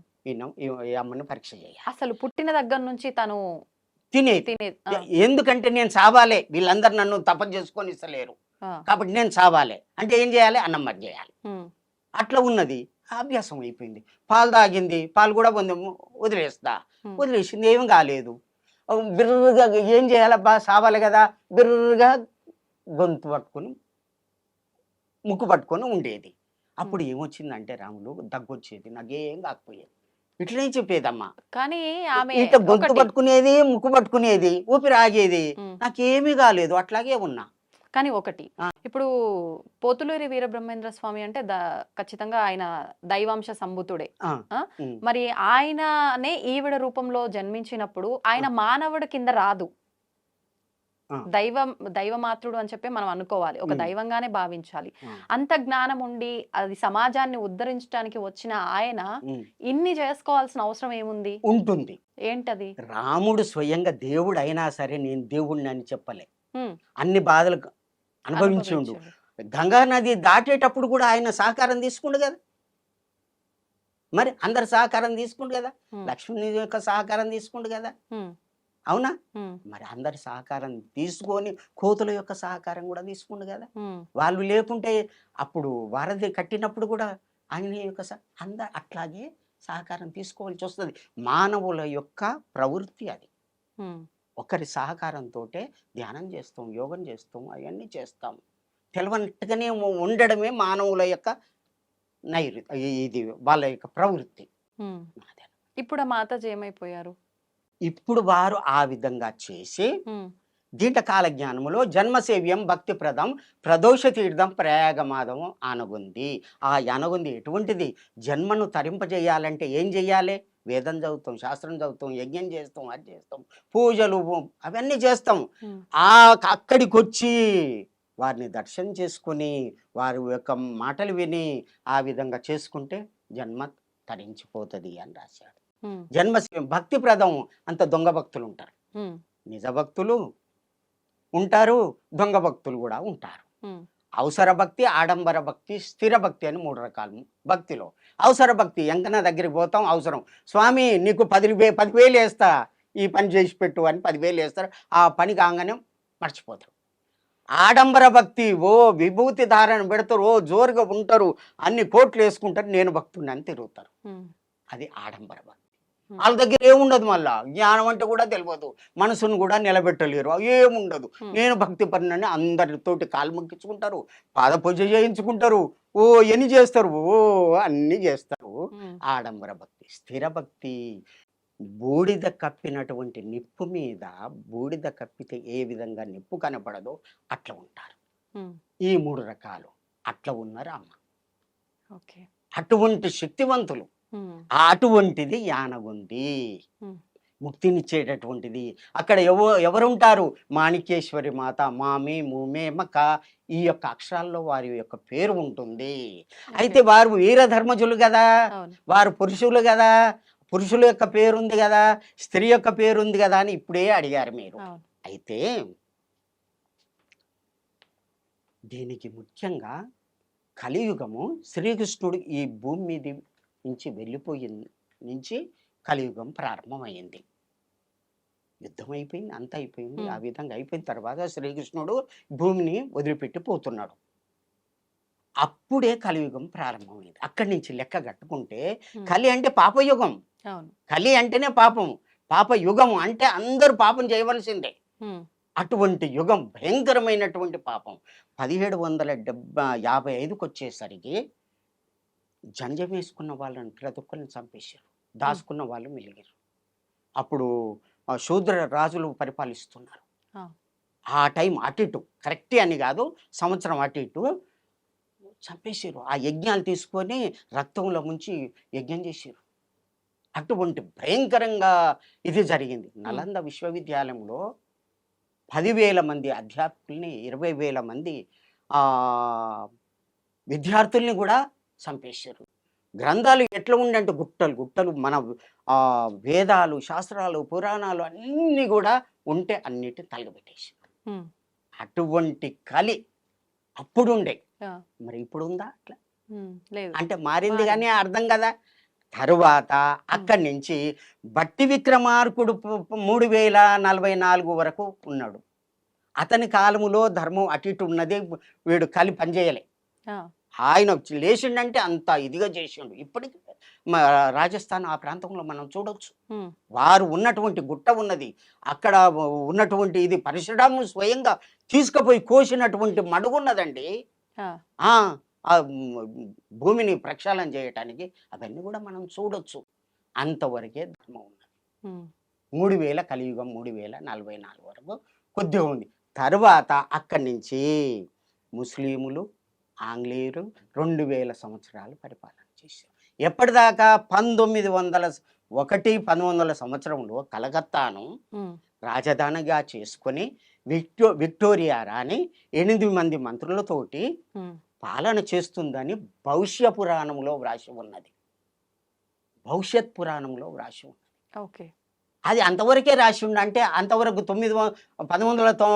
ఈ అమ్మని పరీక్ష చేయాలి. అసలు పుట్టిన దగ్గర నుంచి తను తినేది. తినేది ఎందుకంటే నేను సావాలే, వీళ్ళందరూ నన్ను తపస్సు చేసుకొని ఇస్తలేరు కాబట్టి నేను సావాలే అంటే ఏం చేయాలి, అన్నం మరి చేయాలి. అట్లా ఉన్నది, అభ్యాసం అయిపోయింది. పాలు తాగింది, పాలు కూడా వదిలేస్తా, వదిలేసింది, ఏం కాలేదు. బిర్రుగా ఏం చేయాలబ్బా, సావాలి కదా, బిర్రుగా గొంతు పట్టుకొని ముక్కు పట్టుకొని ఉండేది. అప్పుడు ఏమొచ్చిందంటే రాములు, దగ్గొచ్చేది, నాకేం కాకపోయేది. ఇట్లనే చెప్పేదమ్మా. కానీ ఆమె ఇట్లా గొంతు ఒకటి పట్టుకునేది, ముక్కు పట్టుకునేది, ఊపిరి ఆగేది, నాకేమీ కాలేదు, అట్లాగే ఉన్నా. కానీ ఒకటి ఆ. ఇప్పుడు పోతులూరి వీరబ్రహ్మేంద్ర స్వామి అంటే ఖచ్చితంగా ఆయన దైవాంశ సంభూతుడే. ఆ, ఆ? ఉమ్, మరి ఆయననే ఈవిడ రూపంలో జన్మించినప్పుడు ఆయన మానవుడి కింద రాదు, ఆ, దైవమాత్రుడు అని చెప్పి మనం అనుకోవాలి, ఒక దైవంగానే భావించాలి. ఆ, అంత జ్ఞానం ఉండి అది సమాజాన్ని ఉద్ధరించడానికి వచ్చిన ఆయన ఉమ్, ఇన్ని చేసుకోవాల్సిన అవసరం ఏముంది? ఉంటుంది. ఏంటది? రాముడు స్వయంగా దేవుడు అయినా సరే నేను దేవుడిని అని చెప్పలే, హ్మ్. అన్ని బాధలు అనుభవించి ఉండు. అనుభవించాడు. గంగా నది దాటేటప్పుడు కూడా ఆయన సహకారం తీసుకుండు కదా, మరి అందరు సహకారం తీసుకుండు కదా, హ్మ్. లక్ష్మణుని యొక్క సహకారం తీసుకుండు కదా, హ్మ్. అవునా? హ్మ్. మరి అందరి సహకారం తీసుకొని కోతుల యొక్క సహకారం కూడా తీసుకుండు కదా. హ్మ్. వాళ్ళు లేకుంటే అప్పుడు వారధి కట్టినప్పుడు కూడా ఆయన యొక్క అట్లాగే సహకారం తీసుకోవాల్సి వస్తుంది. మానవుల యొక్క ప్రవృత్తి అది. హ్మ్. ఒకరి సహకారంతో ధ్యానం చేస్తాం, యోగం చేస్తాం, అవన్నీ చేస్తాం. తెలవనట్టుగానే ఉండడమే మానవుల యొక్క ఇది వాళ్ళ యొక్క ప్రవృత్తి. హ్మ్. అదే. ఇప్పుడు ఆ మాతాజీ ఏమైపోయారు? ఇప్పుడు వారు ఆ విధంగా చేసి హ్మ్. దీంటకాల జ్ఞానములో జన్మసేవ్యం భక్తిప్రదం ప్రదోష తీర్థం ప్రయాగమాదం ఆనగుంది. ఆ యానగుంది ఎటువంటిది? జన్మను తరింపజేయాలంటే ఏం చెయ్యాలి? వేదం చదువుతాం, శాస్త్రం చదువుతాం, యజ్ఞం చేస్తాం, అది చేస్తాం, పూజలు అవన్నీ చేస్తాం. హ్మ్. అక్కడికి వచ్చి వారిని దర్శనం చేసుకుని వారి యొక్క మాటలు విని ఆ విధంగా చేసుకుంటే జన్మ తరించిపోతుంది అని రాశాడు. హ్మ్. జన్మసేవ్యం భక్తిప్రదం, అంత దొంగ భక్తులు ఉంటారు, హ్మ్. నిజ భక్తులు ఉంటారు, దొంగ భక్తులు కూడా ఉంటారు. హ్మ్. అవసర భక్తి, ఆడంబర భక్తి, స్థిర భక్తి అని 3 రకాలు భక్తిలో. అవసర భక్తి, ఎంకన్నా దగ్గరికి పోతాం, అవసరం, స్వామి నీకు 10,000 వేస్తా, ఈ పని చేసి పెట్టు అని 10,000 వేస్తారు, ఆ పని కాగానే మర్చిపోతారు. ఆడంబర భక్తి, ఓ విభూతి ధారణ పెడతారు, ఓ జోరుగా ఉంటారు, అన్ని కోట్లు వేసుకుంటారు, నేను భక్తుడిని అని తిరుగుతారు. హ్మ్. అది ఆడంబర భక్తి. హ్మ్. వాళ్ళ దగ్గర ఏముండదు, మళ్ళా జ్ఞానం అంటే కూడా తెలియదు, మనసును కూడా నిలబెట్టలేరు, ఏముండదు. హ్మ్. నేను భక్తి పరునని అందరితోటి కాలు మొక్కించుకుంటారు, పాద పూజ చేయించుకుంటారు, ఓ ఎన్ని చేస్తారు, ఓ అన్ని చేస్తారు. హ్మ్. ఆడంబర భక్తి. స్థిర భక్తి, బూడిద కప్పినటువంటి నిప్పు మీద బూడిద కప్పితే ఏ విధంగా నిప్పు కనపడదో అట్లా ఉంటారు. హ్మ్. ఈ 3 రకాలు అట్లా ఉన్నారు అమ్మ. ఓకే. అటువంటి శక్తివంతులు. హ్మ్. అటువంటిది యానగుంది, హ్మ్. ముక్తినిచ్చేటటువంటిది. అక్కడ ఎవరుంటారు? మాణిక్యేశ్వరి మాత, మామి మూమే మక, ఈ యొక్క అక్షరాల్లో వారి యొక్క పేరు ఉంటుంది. ఓకే. అయితే వారు వీరధర్మజులు కదా, అవును. వారు పురుషులు కదా, పురుషుల యొక్క పేరుంది కదా, స్త్రీ యొక్క పేరుంది కదా అని ఇప్పుడే అడిగారు మీరు. అవును. అయితే దీనికి ముఖ్యంగా కలియుగము, శ్రీకృష్ణుడు ఈ భూమి మీద నుంచి వెళ్ళిపోయింది నుంచి కలియుగం ప్రారంభమైంది. యుద్ధం అయిపోయింది, అంతా అయిపోయింది. ఆ హ్మ్. విధంగా అయిపోయిన తర్వాత శ్రీకృష్ణుడు భూమిని వదిలిపెట్టి పోతున్నాడు. అప్పుడే కలియుగం ప్రారంభమైంది. అక్కడి నుంచి లెక్క కట్టుకుంటే హ్మ్. కలి అంటే పాపయుగం. అవును. కలి అంటేనే పాపం, పాపయుగం అంటే అందరూ పాపం చేయవలసిందే. హ్మ్. అటువంటి యుగం, భయంకరమైనటువంటి పాపం. 1755కి వచ్చేసరికి జంజం వేసుకున్న వాళ్ళని ప్రతి ఒక్కరిని చంపేశారు, హ్మ్. దాచుకున్న వాళ్ళు మిలిగారు. అప్పుడు శూద్ర రాజులు పరిపాలిస్తున్నారు. ఆ! ఆ టైం అటు ఇటు కరెక్టే అని కాదు, సంవత్సరం అటు ఇటు చంపేసారు. ఆ యజ్ఞాలు తీసుకొని రక్తంలో ముంచి యజ్ఞం చేశారు. అటువంటి భయంకరంగా ఇది జరిగింది. హ్మ్. నలంద విశ్వవిద్యాలయంలో 10,000 మంది అధ్యాపకుల్ని, 20,000 మంది విద్యార్థుల్ని కూడా చంపేశారు. గ్రంథాలు ఎట్లా ఉండంటే గుట్టలు గుట్టలు, మన వేదాలు, శాస్త్రాలు, పురాణాలు అన్నీ కూడా ఉంటే అన్నిటిని తలగబెట్టేశారు. హ్మ్. అటువంటి కలి అప్పుడుండే. ఆ! మరి ఇప్పుడు ఉందా అట్లా? లేదు. అంటే మారింది మారింది. కానీ అర్థం కదా. తరువాత అక్కడి నుంచి బట్టి విక్రమార్కుడు 3044 వరకు ఉన్నాడు. అతని కాలములో ధర్మం అటు ఇటు ఉన్నది, వీడు కలి పనిచేయలే. ఆ, ఆయన లేచిండంటే అంత ఇదిగా చేసిండు. ఇప్పటికి రాజస్థాన్ ఆ ప్రాంతంలో మనం చూడొచ్చు. ఉమ్, వారు ఉన్నటువంటి గుట్ట ఉన్నది, అక్కడ ఉన్నటువంటి ఇది పరశురాము స్వయంగా తీసుకుపోయి కోసినటువంటి మడుగున్నదండి. ఆ, ఆ ఆ భూమిని ప్రక్షాళన చేయటానికి అవన్నీ కూడా మనం చూడొచ్చు. అంతవరకే ధర్మం ఉన్నది. ఉమ్, 3000 కలియుగం 3044 వరకు కొద్దిగా ఉంది. తర్వాత అక్కడి నుంచి ముస్లిములు, ఆంగ్లేయులు 2000 సంవత్సరాలు పరిపాలన చేశారు. ఎప్పటిదాకా 1901 సంవత్సరంలో కలకత్తాను ఉమ్, రాజధానిగా చేసుకొని విక్టోరియా రాణి 8 మంది మంత్రులతోటి ఉమ్, పాలన చేస్తుందని భవిష్య పురాణంలో వ్రాసి ఉన్నది. భవిష్యత్ పురాణంలో వ్రాసి ఉన్నది. ఓకే. అది అంతవరకే రాసి ఉండ. అంటే అంతవరకు 1900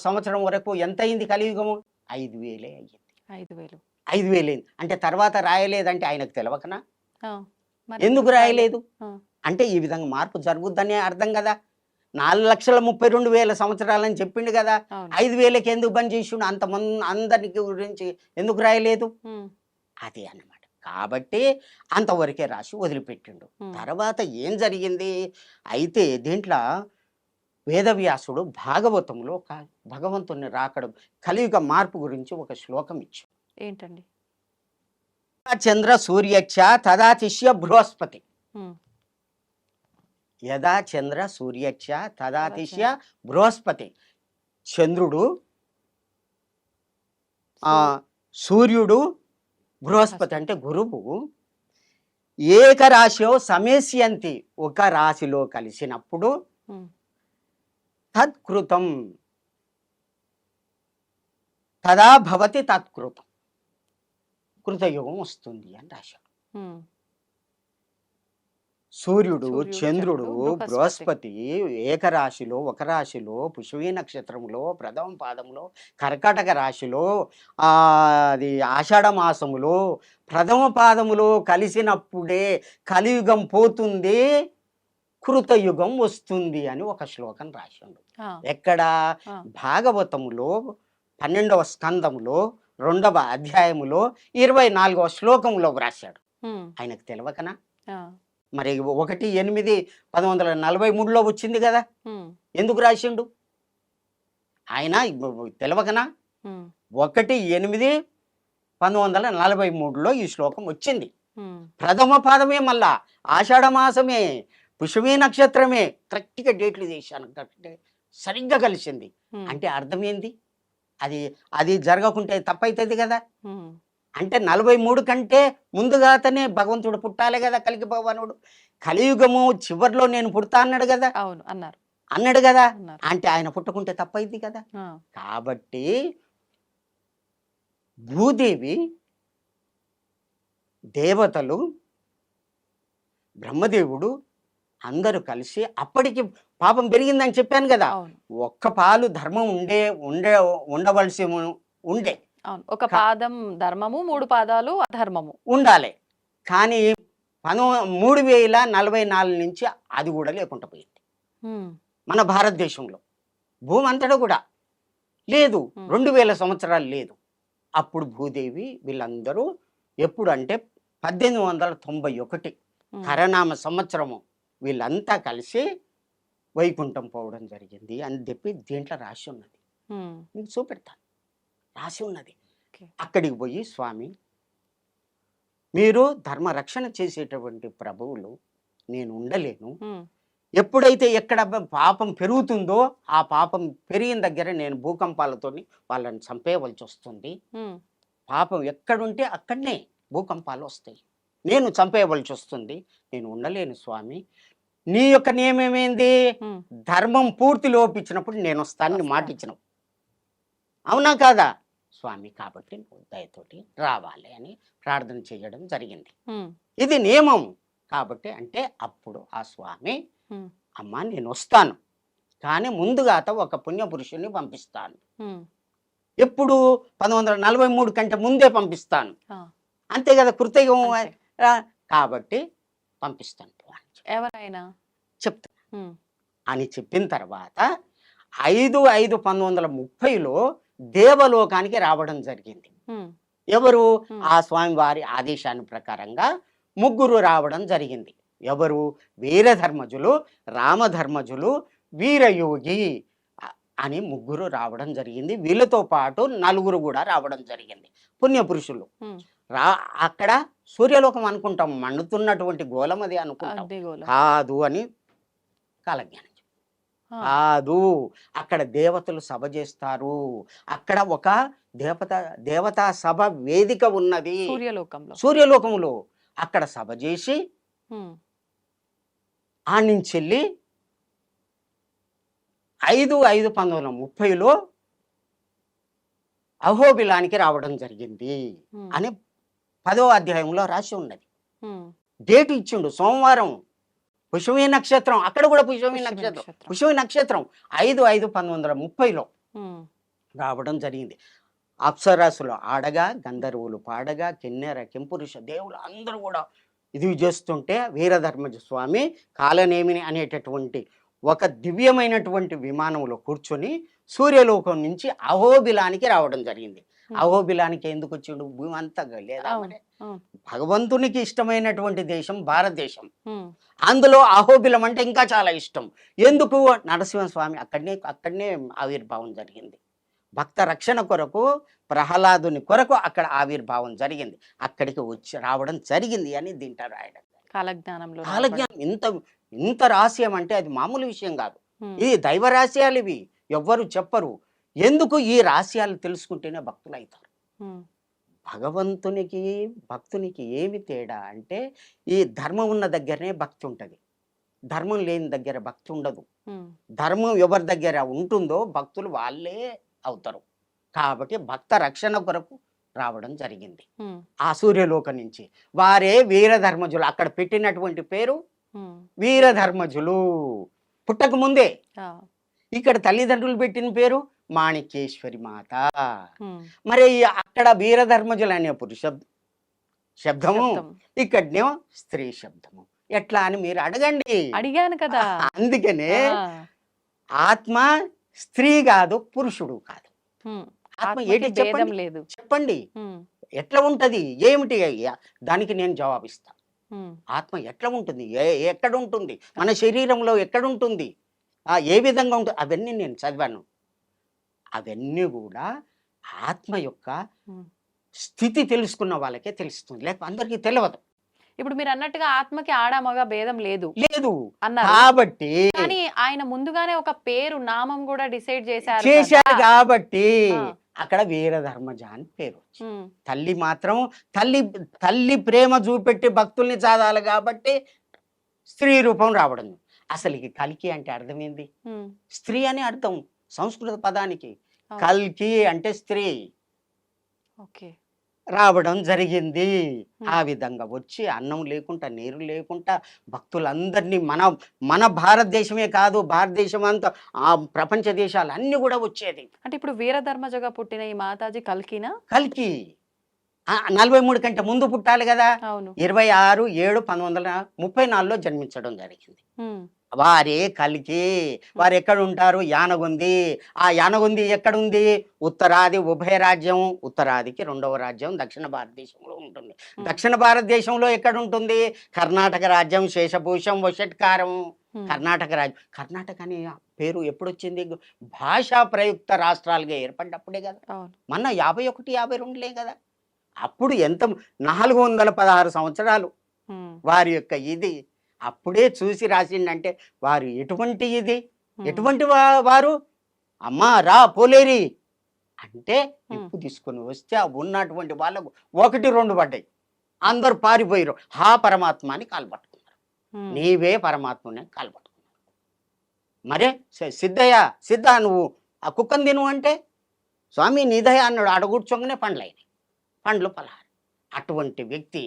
సంవత్సరం వరకు ఎంత అయింది కలియుగము? 5000 అయ్యింది. 5000. 5000 అయింది. అంటే తర్వాత రాయలేదంటే ఆయనకు తెలవకనా? ఆ, మరి ఎందుకు రాయలేదు? ఆ, అంటే ఈ విధంగా మార్పు జరుగుద్దనే అర్థం కదా. 4,32,000 సంవత్సరాలని చెప్పిండు కదా. అవును. 5,000కి ఎందుకు బంద్ చేసిండు? అంతమంది అందరికి గురించి ఎందుకు రాయలేదు? ఉమ్, అది అన్నమాట. కాబట్టి అంతవరకే రాసి వదిలిపెట్టిండు. తర్వాత ఏం జరిగింది? అయితే దీంట్లో వేదవ్యాసుడు భాగవతంలో ఒక భగవంతుని రాకడం కలియుగ మార్పు గురించి ఒక శ్లోకం ఇచ్చాడు. ఏంటండి? చంద్ర సూర్యచ్చ తదా తిష్య బృహస్పతి. ఉమ్, యదా చంద్ర సూర్యచ్చ తదా తిష్య బృహస్పతి. చంద్రుడు, సూర్యుడు, బృహస్పతి అంటే గురువు ఏకరాశిలో సమేస్యంతి, ఒక రాశిలో కలిసినప్పుడు ఉమ్, తత్కృతం తదా భవతి తత్కృతం, కృతయుగం వస్తుంది అని రాశాడు. ఉమ్, సూర్యుడు, సూర్యుడు, చంద్రుడు, చంద్రుడు, బృహస్పతి ఏకరాశిలో, ఒక రాశిలో, పుష్యమీ నక్షత్రంలో, ప్రథమ పాదములో, కర్కాటక రాశిలో, అది ఆషాఢ మాసములో ప్రథమ పాదములో కలిసినప్పుడే కలియుగం పోతుంది, కృతయుగం వస్తుంది అని ఒక శ్లోకం రాశాడు. ఆ, ఎక్కడ? ఆ, భాగవతములో 12వ స్కందములో 2వ అధ్యాయములో 24వ శ్లోకంలో వ్రాశాడు. ఉమ్, ఆయనకు తెలవకనా? ఆ, మరి 1/8/1943లో వచ్చింది కదా. ఉమ్, ఎందుకు రాసిండు ఆయన? తెలవకనా? ఉమ్, 1/8/1943లో ఈ శ్లోకం వచ్చింది. ఉమ్, ప్రథమ పాదమే, మళ్ళా ఆషాఢ మాసమే, పుష్యమీ నక్షత్రమే. కరెక్ట్గా డేట్లు చేశాను, కరెక్ట్ సరిగ్గా కలిసింది. ఉమ్, అంటే అర్థం ఏంది? అది అది జరగకుంటే తప్పైతుంది కదా. ఉమ్, అంటే 43 కంటే ముందుగానే భగవంతుడు పుట్టాలి కదా, కలిగి భగవానుడు. కలియుగము చివరిలో నేను పుడతా అన్నాడు కదా. అవును, అన్నారు. అన్నాడు కదా. అన్నారు. అంటే ఆయన పుట్టకుంటే తప్పైంది కదా. ఆ, కాబట్టి భూదేవి, దేవతలు, బ్రహ్మదేవుడు అందరూ కలిసి, అప్పటికి పాపం పెరిగిందని చెప్పాను కదా. అవును, ఒక్క పాలు ధర్మం ఉండవలసి ఉండే. అవును. ఒక పాదం ధర్మము, 3 పాదాలు అధర్మము ఉండాలి. కానీ 3044 నుంచి అది కూడా లేకుండా పోయింది ఉమ్, మన భారతదేశంలో. భూమి అంతటా కూడా లేదు, 2000 సంవత్సరాలు లేదు. అప్పుడు భూదేవి వీళ్ళందరూ ఎప్పుడు అంటే 1891 ఉమ్, కరనామ సంవత్సరము వీళ్ళంతా కలిసి వైకుంఠం పోవడం జరిగింది అని చెప్పి దీంట్లో రాసి ఉన్నది. ఉమ్, మీకు చూపెడతాను, రాసి ఉన్నది. ఓకే. అక్కడికి పోయి, స్వామి మీరు ధర్మ రక్షణ చేసేటువంటి ప్రభువులు, నేను ఉండలేను. ఉమ్, ఎప్పుడైతే ఎక్కడ పాపం పెరుగుతుందో ఆ పాపం పెరిగిన దగ్గర నేను భూకంపాలతో వాళ్ళని చంపేయవలసి వస్తుంది. ఉమ్, పాపం ఎక్కడుంటే అక్కడనే భూకంపాలు వస్తాయి, నేను చంపేయవలసి వస్తుంది. నేను ఉండలేను స్వామి. నీ యొక్క నియమం ఏంది? ఉమ్, ధర్మం పూర్తి లోపించినప్పుడు నేను వస్తానని మాట వస్తాను. ఇచ్చినావు, అవునా కాదా స్వామి? కాబట్టి నువ్వు దయతోటి రావాలి అని ప్రార్థన చేయడం జరిగింది. ఉమ్, ఇది నియమం కాబట్టి. అంటే అప్పుడు ఆ స్వామి, ఉమ్, అమ్మ నేను వస్తాను, కానీ ముందుగా ఒక పుణ్యపురుషుని పంపిస్తాను. ఉమ్, ఎప్పుడు? 1943 కంటే ముందే పంపిస్తాను. ఆ, అంతే కదా, కృతయుగం. అంతే. కాబట్టి పంపిస్తాను పో అని ఎవరైనా చెప్తాను ఉమ్, అని చెప్పిన తర్వాత 5/5/1930లో దేవలోకానికి రావడం జరిగింది. ఉమ్, ఎవరు? ఉమ్, ఆ స్వామివారి ఆదేశాన్ని ప్రకారంగా ముగ్గురు రావడం జరిగింది. ఎవరు? వీరధర్మజులు, రామధర్మజులు, వీరయోగి అని ముగ్గురు రావడం జరిగింది. వీళ్ళతో పాటు నలుగురు కూడా రావడం జరిగింది, పుణ్యపురుషులు. ఉమ్. రా అక్కడ సూర్యలోకం అనుకుంటాం, మండుతున్నటువంటి గోళం అది అనుకుంటాం. అగ్నిగోళం. కాదు అని కాలజ్ఞానం. ఆ, కాదు, అక్కడ దేవతలు సభ చేస్తారు. అక్కడ ఒక దేవతా సభ వేదిక ఉన్నది సూర్యలోకంలో. సూర్యలోకములో. అక్కడ సభ చేసి ఉమ్, ఆ నుంచి వెళ్ళి 5/5/1930లో అహోబిలానికి రావడం జరిగింది ఉమ్, అని 10వ అధ్యాయంలో రాసి ఉన్నది. ఉమ్. డేట్ ఇచ్చిండు, సోమవారం, పుష్యమి నక్షత్రం. అక్కడ కూడా పుష్యమి పుష్యమి నక్షత్రం, నక్షత్రం. పుష్యమి నక్షత్రం 5/5/1930లో ఉమ్, రావడం జరిగింది. అప్సరసులు ఆడగా, గంధర్వులు పాడగా, కిన్నెర కింపురుష దేవులు అందరూ కూడా ఇది చేస్తుంటే వీరధర్మజ స్వామి కాలనేమిని అనేటటువంటి ఒక దివ్యమైనటువంటి విమానంలో కూర్చొని సూర్యలోకం నుంచి అహోబిలానికి రావడం జరిగింది. అహోబిలానికి ఎందుకు వచ్చిండు? భూమి అంతా లేదా అవును, మరి? అవును. భగవంతునికి ఇష్టమైనటువంటి దేశం భారతదేశం. ఉమ్, అందులో అహోబిలం అంటే ఇంకా చాలా ఇష్టం. ఎందుకు? నరసింహస్వామి అక్కడనే ఆవిర్భావం జరిగింది. భక్త రక్షణ కొరకు, ప్రహ్లాదుని కొరకు అక్కడ ఆవిర్భావం జరిగింది. అక్కడికి వచ్చి రావడం జరిగింది అని దీంట్లో రాయడం. కాలజ్ఞానంలో రాబడి. కాలజ్ఞానం ఇంత రహస్యం అంటే అది మామూలు విషయం కాదు. ఉమ్, ఇది దైవ రహస్యాలు, ఇవి ఎవ్వరు చెప్పరు. ఎందుకు? ఈ రహస్యాలు తెలుసుకుంటేనే భక్తులు అవుతారు. ఉమ్, భగవంతునికి భక్తునికి ఏమి తేడా అంటే, ఈ ధర్మం ఉన్న దగ్గరనే భక్తి ఉంటుంది, ధర్మం లేని దగ్గర భక్తి ఉండదు. ఉమ్, ధర్మం ఎవరి దగ్గర ఉంటుందో భక్తులు వాళ్ళే అవుతారు. కాబట్టి భక్త రక్షణ కొరకు రావడం జరిగింది ఉమ్, ఆ సూర్యలోకం నుంచి. వారే వీరధర్మజులు. అక్కడ పెట్టినటువంటి పేరు ఉమ్. వీరధర్మజులు. పుట్టక ముందే ఆ, ఇక్కడ తల్లిదండ్రులు పెట్టిన పేరు మాణిక్యేశ్వరి మాత. ఉమ్. మరి అక్కడ వీరధర్మజులు అనే పురుష శబ్దము, శబ్దం. ఇక్కడనేమో స్త్రీ శబ్దము. ఎట్లా అని మీరు అడగండి. అడిగాను కదా. అందుకనే ఆ, ఆత్మ స్త్రీ కాదు, పురుషుడు కాదు. ఉమ్. ఆత్మ ఆత్మకి ఏంటి భేదం చెప్పండి, లేదు. చెప్పండి ఉమ్, ఎట్లా ఉంటది, ఏమిటి? దానికి నేను జవాబిస్తా. ఉమ్, ఆత్మ ఎట్లా ఉంటుంది, ఎక్కడ ఉంటుంది, మన శరీరంలో ఎక్కడ ఉంటుంది, ఏ విధంగా ఉంటుంది, అవన్నీ నేను చదివాను. అవన్నీ కూడా ఆత్మ యొక్క ఉమ్. స్థితి తెలుసుకున్న వాళ్ళకే తెలుస్తుంది, లేకపోతే అందరికీ తెలియదు. ఇప్పుడు మీరు అన్నట్టుగా ఆత్మకి ఆడ మగ భేదం లేదు లేదు అన్నారు. కాబట్టి కానీ ఆయన ముందుగానే ఒక పేరు నామం కూడా డిసైడ్ చేశారు చేశారు కదా. కాబట్టి ఆ. అక్కడ వీరధర్మజ అని పేరు వచ్చింది. ఉమ్, తల్లి మాత్రం తల్లి ప్రేమ చూపెట్టి భక్తుల్ని చాదాలి కాబట్టి స్త్రీ రూపం రావడం. అసలు ఈ కల్కి అంటే అర్థం ఏంది? ఉమ్. స్త్రీ అని అర్థం సంస్కృత పదానికి. అవును. కల్కి అంటే స్త్రీ. ఓకే. రావడం జరిగింది. ఆ విధంగా వచ్చి అన్నం లేకుండా, నీరు లేకుండా భక్తులందరినీ మన భారతదేశమే కాదు, భారతదేశం అంతా ఆ ప్రపంచ దేశాలు అన్నీ కూడా వచ్చేది. అంటే ఇప్పుడు వీరధర్మజగా పుట్టిన ఈ మాతాజీ కల్కినా? కల్కి 43 కంటే ముందు పుట్టాలి కదా. అవును. 26/7/1934లో జన్మించడం జరిగింది. ఉమ్, వారే కల్కి. వారు ఎక్కడ ఉంటారు? యానగుంది. ఆ యానగుంది ఎక్కడుంది? ఉత్తరాది ఉభయ రాజ్యం, ఉత్తరాదికి 2వ రాజ్యం దక్షిణ భారతదేశంలో ఉంటుంది. దక్షిణ భారతదేశంలో ఎక్కడ ఉంటుంది? కర్ణాటక రాజ్యం, శేషభూషం, వషట్కారం. కర్ణాటక రాజ్యం. కర్ణాటక అనే పేరు ఎప్పుడు వచ్చింది? భాషా ప్రయుక్త రాష్ట్రాలుగా ఏర్పడినప్పుడే కదా. అవును. మొన్న 51, 52లే కదా. అప్పుడు ఎంత 416 సంవత్సరాలు ఉమ్, వారి యొక్క ఇది అప్పుడే చూసి రాసిండంటే వారు ఎటువంటి ఇది, ఉమ్. ఎటువంటి వారు. అమ్మా రా పోలేరి అంటే నిప్పు తీసుకొని వస్తే ఆ ఉన్నటువంటి వాళ్ళకు 1, 2 పడ్డాయి. అందరు పారిపోయారు. హా పరమాత్మ అని కాలు పట్టుకున్నారు. ఉమ్, నీవే పరమాత్మని కాలు పట్టుకున్నారు. మరే సిద్ధ నువ్వు ఆ కుక్కను తిను అంటే స్వామి నీదయ అన్నాడు. ఆడ కూర్చోగానే పండ్లు పలహారం. అటువంటి వ్యక్తి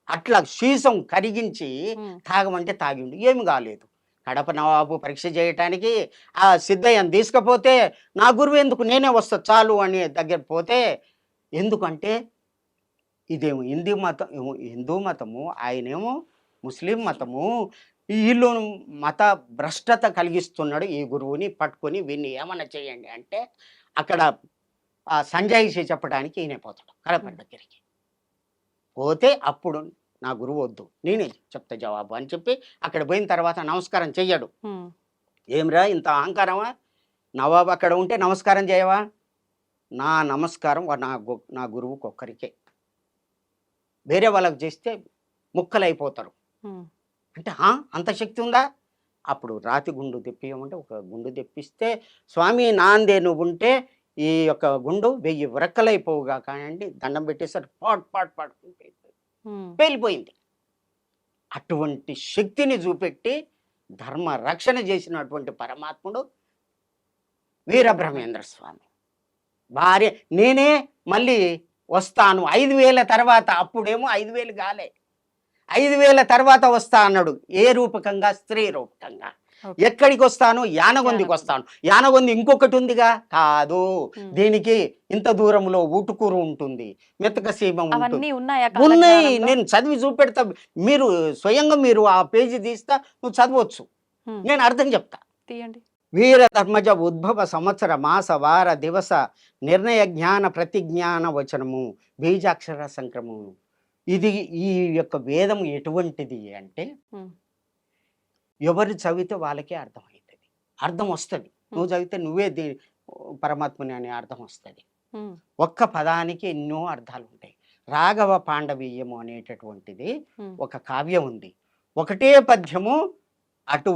అట్లా సీసం కరిగించి ఉమ్, తాగమంటే తాగిండు, ఏమి కాలేదు. కడప నవాబు పరీక్ష చేయటానికి ఆ సిద్ధయ్యను తీసుకపోతే నా గురువు ఎందుకు, నేనే వస్తా చాలు అని దగ్గర పోతే, ఎందుకంటే ఇదేమో హిందూ మతము, ఆయనేమో ముస్లిం మతము వీళ్ళు మత భ్రష్టత కలిగిస్తున్నాడు ఈ గురువుని పట్టుకొని వీన్ని ఏమన్నా చేయండి అంటే అక్కడ ఆ సంజాయిషి చెప్పడానికి ఈయన పోతాడు కలపడి దగ్గరికి. పోతే అప్పుడు నా గురువు వద్దు నేనే చెప్తా జవాబు అని చెప్పి అక్కడ పోయిన తర్వాత నమస్కారం చెయ్యడు. ఏమిరా ఇంత అహంకారమా, నవాబు అక్కడ ఉంటే నమస్కారం చేయవా? నా నమస్కారం నా గురువుకి ఒక్కరికే, వేరే వాళ్ళకి చేస్తే ముక్కలైపోతారు అంటే అంత శక్తి ఉందా? అప్పుడు రాతి గుండు తెప్పియమంటే ఒక గుండు తెప్పిస్తే స్వామి నాందే నువ్వు ఉంటే ఈ యొక్క గుండు 1000 వ్రక్కలైపోవుగా కానండి దండం పెట్టేసరి పాట్ పాట్ పాట్ పేలిపోయింది. అటువంటి శక్తిని చూపెట్టి ధర్మ రక్షణ చేసినటువంటి పరమాత్ముడు వీరబ్రహ్మేంద్ర స్వామి. భార్య నేనే మళ్ళీ వస్తాను 5000 తర్వాత, అప్పుడేమో 5000 కాలే, 5000 తర్వాత వస్తా అన్నాడు. ఏ రూపకంగా? స్త్రీ రూపకంగా. ఎక్కడికి వస్తాను? యానగొందికి వస్తాను. యానగొంది ఇంకొకటి ఉందిగా, కాదు దీనికి ఇంత దూరంలో ఊటుకూరు ఉంటుంది, మెతక సీమ ఉంటుంది, ఉన్నాయి. నేను చదివి చూపెడతా, మీరు స్వయంగా మీరు ఆ పేజీ తీస్తా, నువ్వు చదవచ్చు, నేను అర్థం చెప్తా. తీయండి. వీర ధర్మజ ఉద్భవ సంవత్సర మాస వార దివస నిర్ణయ జ్ఞాన ప్రతిజ్ఞాన వచనము బీజాక్షర సంక్రమము. ఇది ఈ యొక్క వేదం ఎటువంటిది అంటే ఎవరు చదివితే వాళ్ళకే అర్థమవుతుంది, అర్థం వస్తుంది. నువ్వు చదివితే నువ్వే పరమాత్మని అనే అర్థం వస్తుంది. ఒక్క పదానికి ఎన్నో అర్థాలు ఉంటాయి. రాఘవ పాండవీయము అనేటటువంటిది ఒక కావ్యం ఉంది. ఒకటే పద్యము అటు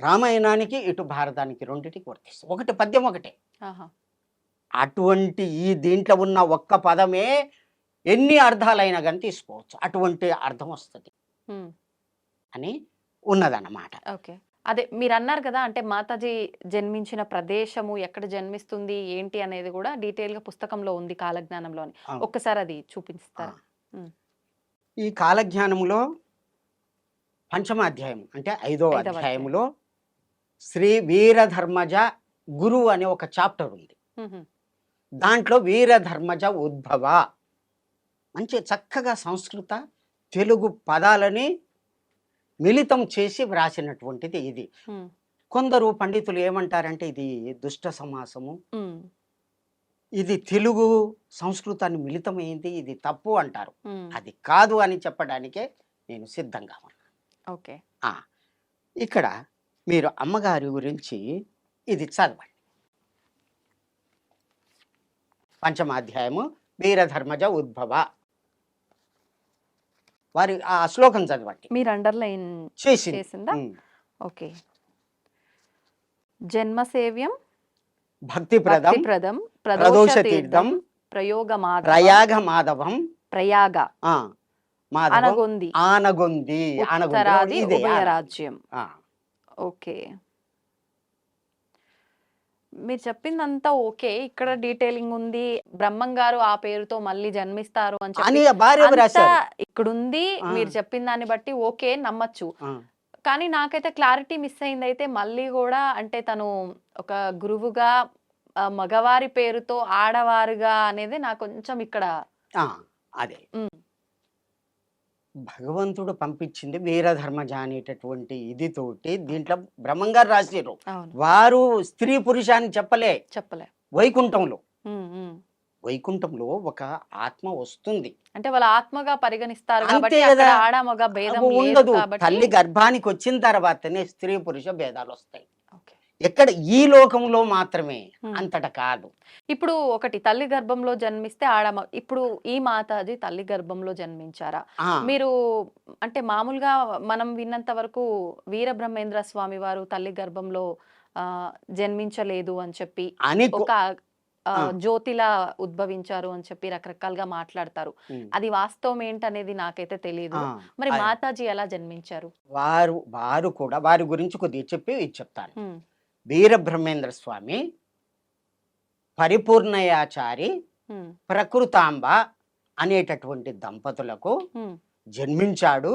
రామాయణానికి ఇటు భారతానికి రెండిటికి వర్తిస్తుంది. ఒకటి పద్యం ఒకటే. అటువంటి ఈ దీంట్లో ఉన్న ఒక్క పదమే ఎన్ని అర్థాలైనా కానీ తీసుకోవచ్చు, అటువంటి అర్థం వస్తుంది అని ఉన్నదన్నమాట. ఓకే, అదే మీరు అన్నారు కదా, అంటే మాతాజీ జన్మించిన ప్రదేశము ఎక్కడ జన్మిస్తుంది ఏంటి అనేది కూడా డీటెయిల్ గా పుస్తకంలో ఉంది కాలజ్ఞానంలోని. ఒక్కసారి అది చూపిస్తారా? ఈ కాలజ్ఞానంలో పంచమ అధ్యాయం అంటే 5వ అధ్యాయంలో శ్రీ వీరధర్మజ గురువు అనే ఒక చాప్టర్ ఉంది. దాంట్లో వీరధర్మజ ఉద్భవ మంచి చక్కగా సంస్కృత తెలుగు పదాలని మిళితం చేసి వ్రాసినటువంటిది ఇది. కొందరు పండితులు ఏమంటారంటే ఇది దుష్ట సమాసము, ఇది తెలుగు సంస్కృతాన్ని మిళితమైంది, ఇది తప్పు అంటారు. అది కాదు అని చెప్పడానికే నేను సిద్ధంగా ఉన్నాను. ఓకే, ఇక్కడ మీరు అమ్మగారి గురించి ఇది చదవండి. పంచమాధ్యాయము వీరధర్మజ ఉద్భవ, వారి ఆ శ్లోకం చదవండి. మీరు అండర్లైన్ చేసిందా? ఓకే. జన్మసేవ్యం భక్తిప్రదం ప్రదోషతీర్థం ప్రయాగ మాధవం ప్రయాగ ఆనగొంది ఆనగొంది రాజ్యం. ఓకే, మీరు చెప్పిందంతా ఓకే. ఇక్కడ డీటెయిలింగ్ ఉంది, బ్రహ్మం గారు ఆ పేరుతో మళ్ళీ జన్మిస్తారు అని చెప్పి ఇక్కడ ఉంది. మీరు చెప్పిన దాన్ని బట్టి ఓకే, నమ్మచ్చు. కానీ నాకైతే క్లారిటీ మిస్ అయింది. అయితే మళ్ళీ కూడా అంటే తను ఒక గురువుగా మగవారి పేరుతో ఆడవారుగా అనేది నాకు కొంచెం ఇక్కడ అదే భగవంతుడు పంపించింది వీరధర్మజ అనేటటువంటి ఇది తోటి దీంట్లో బ్రహ్మంగారు రాసిరు. వారు స్త్రీ పురుషాన్ని చెప్పలే వైకుంఠంలో ఒక ఆత్మ వస్తుంది అంటే వాళ్ళ ఆత్మగా పరిగణిస్తారు. ఉండదు. తల్లి గర్భానికి వచ్చిన తర్వాతనే స్త్రీ పురుష భేదాలు వస్తాయి. ఎక్కడ? ఈ లోకంలో మాత్రమే, అంతట కాదు. ఇప్పుడు ఒకటి తల్లి గర్భంలో జన్మిస్తే ఇప్పుడు ఈ మాతాజీ తల్లి గర్భంలో జన్మించారా? మీరు అంటే మామూలుగా మనం విన్నంత వరకు వీరబ్రహ్మేంద్ర స్వామి వారు తల్లి గర్భంలో జన్మించలేదు అని చెప్పి, ఒక జ్యోతిలా ఉద్భవించారు అని చెప్పి రకరకాలుగా మాట్లాడతారు. అది వాస్తవం ఏంటనేది నాకైతే తెలియదు. మరి మాతాజీ ఎలా జన్మించారు? వారు కూడా వారి గురించి కొద్దిగా చెప్పి చెప్తాను. వీరబ్రహ్మేంద్ర స్వామి పరిపూర్ణయాచారి ప్రకృతాంబ అనేటటువంటి దంపతులకు జన్మించాడు.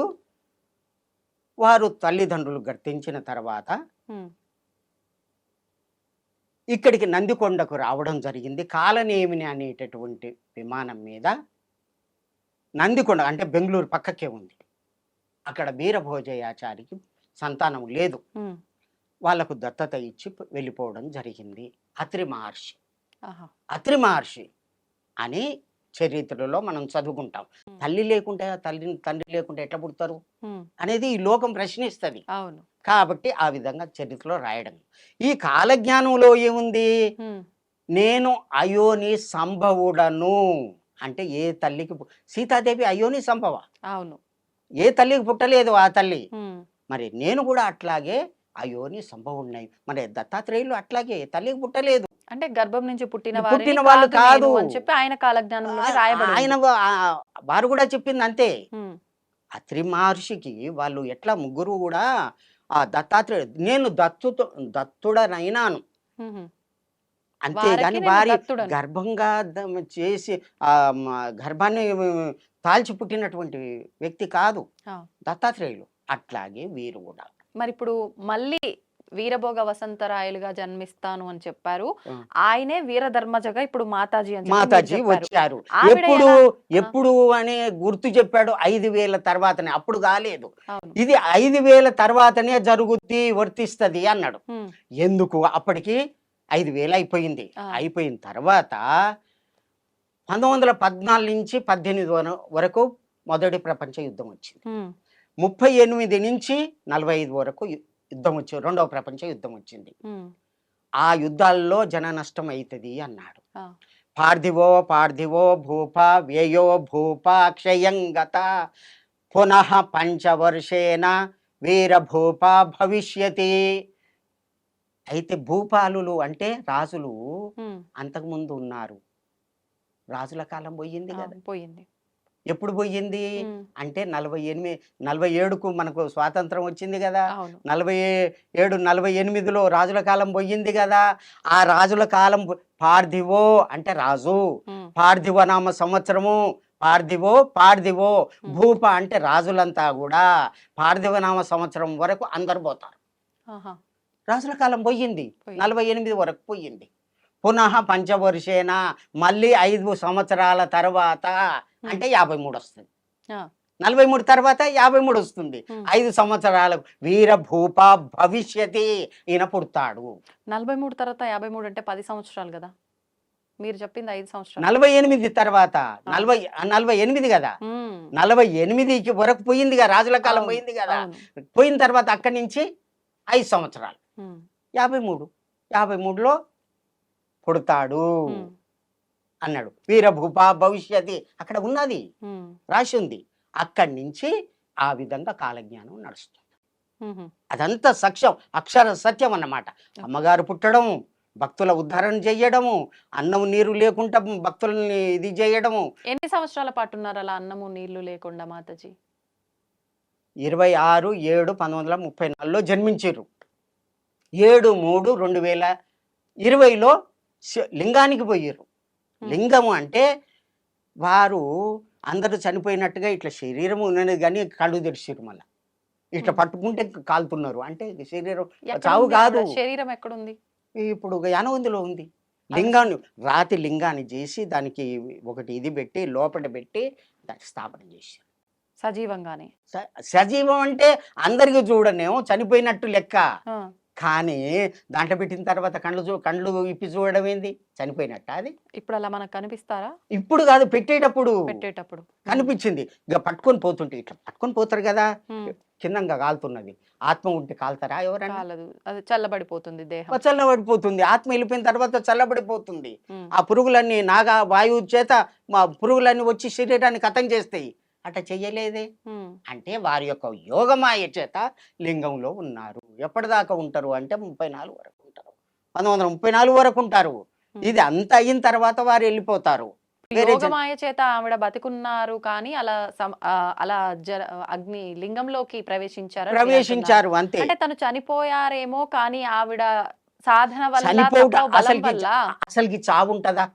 వారు తల్లిదండ్రులు గర్తించిన తర్వాత ఇక్కడికి నందికొండకు రావడం జరిగింది. కాలనేమిని అనేటటువంటి విమానం మీద నందికొండ అంటే బెంగళూరు పక్కకే ఉంది. అక్కడ వీరభోజయాచారికి సంతానం లేదు. వాళ్ళకు దత్తత ఇచ్చి వెళ్ళిపోవడం జరిగింది అత్రి మహర్షి. అత్రి మహర్షి అని చరిత్రలో మనం చదువుకుంటాం. తల్లి లేకుంటే తండ్రి లేకుంటే ఎట్లా పుడతారు అనేది ఈ లోకం ప్రశ్నిస్తుంది. అవును. కాబట్టి ఆ విధంగా చరిత్రలో రాయడం. ఈ కాలజ్ఞానంలో ఏముంది? నేను అయోని సంభవుడను అంటే ఏ తల్లికి సీతాదేవి అయోని సంభవ. అవును. ఏ తల్లికి పుట్టలేదు ఆ తల్లి. మరి నేను కూడా అట్లాగే అయోని సంభవుడున్నాయి. మరి దత్తాత్రేయులు అట్లాగే తల్లికి పుట్టలేదు. అంటే గర్భం నుంచి పుట్టిన వాళ్ళు కాదు అని చెప్పి ఆయన కాలజ్ఞానంలో రాయబడింది. ఆయన వారు కూడా చెప్పింది అంతే. అత్రి మహర్షికి వాళ్ళు ఎట్లా ముగ్గురు కూడా ఆ దత్తాత్రేయుడు నేను దత్తుడనైనాను అంతేగాని వారి గర్భంగా చేసి గర్భాన్ని తాల్చి పుట్టినటువంటి వ్యక్తి కాదు దత్తాత్రేయులు. అట్లాగే వీరు కూడా. మరి ఇప్పుడు మళ్ళీ వీరభోగ వసంతరాయలుగా జన్మిస్తాను అని చెప్పారు. ఆయనే వీరధర్మజగా ఇప్పుడు మాతాజీ వచ్చారు. ఎప్పుడు అనే గుర్తు చెప్పాడు 5000 తర్వాతనే, అప్పుడు కాలేదు. ఇది 5000 తర్వాతనే జరుగుద్ది వర్తిస్తది అన్నాడు. ఎందుకు? అప్పటికి 5000 అయిపోయింది. అయిపోయిన తర్వాత 1914 నుంచి 18 వరకు మొదటి ప్రపంచ యుద్ధం వచ్చింది. 38 నుంచి 45 వరకు యుద్ధం వచ్చింది. రెండవ ప్రపంచ యుద్ధం వచ్చింది. ఆ యుద్ధాల్లో జన నష్టం అవుతుంది అన్నాడు. పార్థివో భూప వ్యయో భూప క్షయంగత పునః పంచవర్షేణ వీరభూప భవిష్యతి. అయితే భూపాలులు అంటే రాజులు అంతకుముందు ఉన్నారు. రాజుల కాలం పోయింది కదా. పోయింది. ఎప్పుడు పోయింది అంటే 47కు మనకు స్వాతంత్రం వచ్చింది కదా. 47, 48లో రాజుల కాలం పోయింది కదా. ఆ రాజుల కాలం పార్థివో అంటే రాజు, పార్థివ నామ సంవత్సరము, పార్థివో భూప అంటే రాజులంతా కూడా పార్థివ నామ సంవత్సరం వరకు అందరు పోతారు. రాజుల కాలం పోయింది, 48 వరకు పోయింది. పునః పంచవర్షేన మళ్ళీ 5 సంవత్సరాల తర్వాత అంటే 53 వస్తుంది. 43 తర్వాత 53 వస్తుంది. 5 సంవత్సరాలకు వీరభూప భవిష్యతి ఈయన పుడతాడు. 43 తర్వాత 53 అంటే 10 సంవత్సరాలు కదా. మీరు చెప్పింది 5 సంవత్సరాలు. 48 తర్వాత 48 కదా. 48కి వరకు పోయింది కదా, రాజుల కాలం పోయింది కదా. పోయిన తర్వాత అక్కడి నుంచి 5 సంవత్సరాలు 53లో పుడతాడు అన్నాడు. వీరభూప భవిష్యతి అక్కడ ఉన్నది, రాసి ఉంది. అక్కడి నుంచి ఆ విధంగా కాలజ్ఞానం నడుస్తుంది. అదంతా సత్యం, అక్షర సత్యం అన్నమాట. అమ్మగారు పుట్టడం, భక్తుల ఉద్ధరణ చేయడము, అన్నము నీరు లేకుండా భక్తులని ఇది చేయడము. ఎన్ని సంవత్సరాల పాటు ఉన్నారు అలా అన్నము నీళ్లు లేకుండా మాతాజీ? 26/7/1934లో జన్మించారు. 7/3/2020లో లింగానికి పోయారు. లింగము అంటే వారు అందరూ చనిపోయినట్టుగా ఇట్లా శరీరం ఉన్నది కానీ కళ్ళు తెరిచారు. మళ్ళీ ఇట్లా పట్టుకుంటే కాలుతున్నారు అంటే శరీరం చావు కాదు. శరీరం ఎక్కడుంది? ఇప్పుడు యానవందిలో ఉంది. లింగాన్ని రాతి లింగాన్ని చేసి దానికి ఒకటి ఇది పెట్టి లోపల పెట్టి దాన్ని స్థాపన చేశారు సజీవంగానే. సజీవం అంటే అందరికి చూడనేమో చనిపోయినట్టు లెక్క, కానీ దాంట్లో పెట్టిన తర్వాత కళ్ళు ఇప్పి చూడడం ఏంది? చనిపోయినట్ట అది. ఇప్పుడు అలా మనకు కనిపిస్తారా? ఇప్పుడు కాదు, పెట్టేటప్పుడు కనిపించింది. ఇక పట్టుకొని పోతుంటే ఇట్లా పట్టుకొని పోతారు కదా, కిందంగా కాలుతున్నది. ఆత్మ ఉంటే కాలుతారా ఎవరైనా? అది చల్లబడిపోతుంది, దేహం చల్లబడిపోతుంది. ఆత్మ వెళ్ళిపోయిన తర్వాత చల్లబడిపోతుంది. ఆ పురుగులన్నీ నాగా వాయువు చేత మా పురుగులన్నీ వచ్చి శరీరాన్ని కథం చేస్తాయి. అట్లా చెయ్యలేదే అంటే వారి యొక్క యోగమాయ చేత లింగంలో ఉన్నారు. ఎప్పటిదాకా ఉంటారు అంటే 34 వరకు ఉంటారు. 1934 వరకు ఉంటారు. ఇది అంత అయిన తర్వాత వారు వెళ్ళిపోతారు. యోగమాయ చేత ఆవిడ బతికున్నారు కానీ అలా అగ్ని లింగంలోకి ప్రవేశించారు అంతే. అంటే తను చనిపోయారేమో కానీ ఆవిడ సాధన వల్ల అసలుకి చావు ఉంటదా?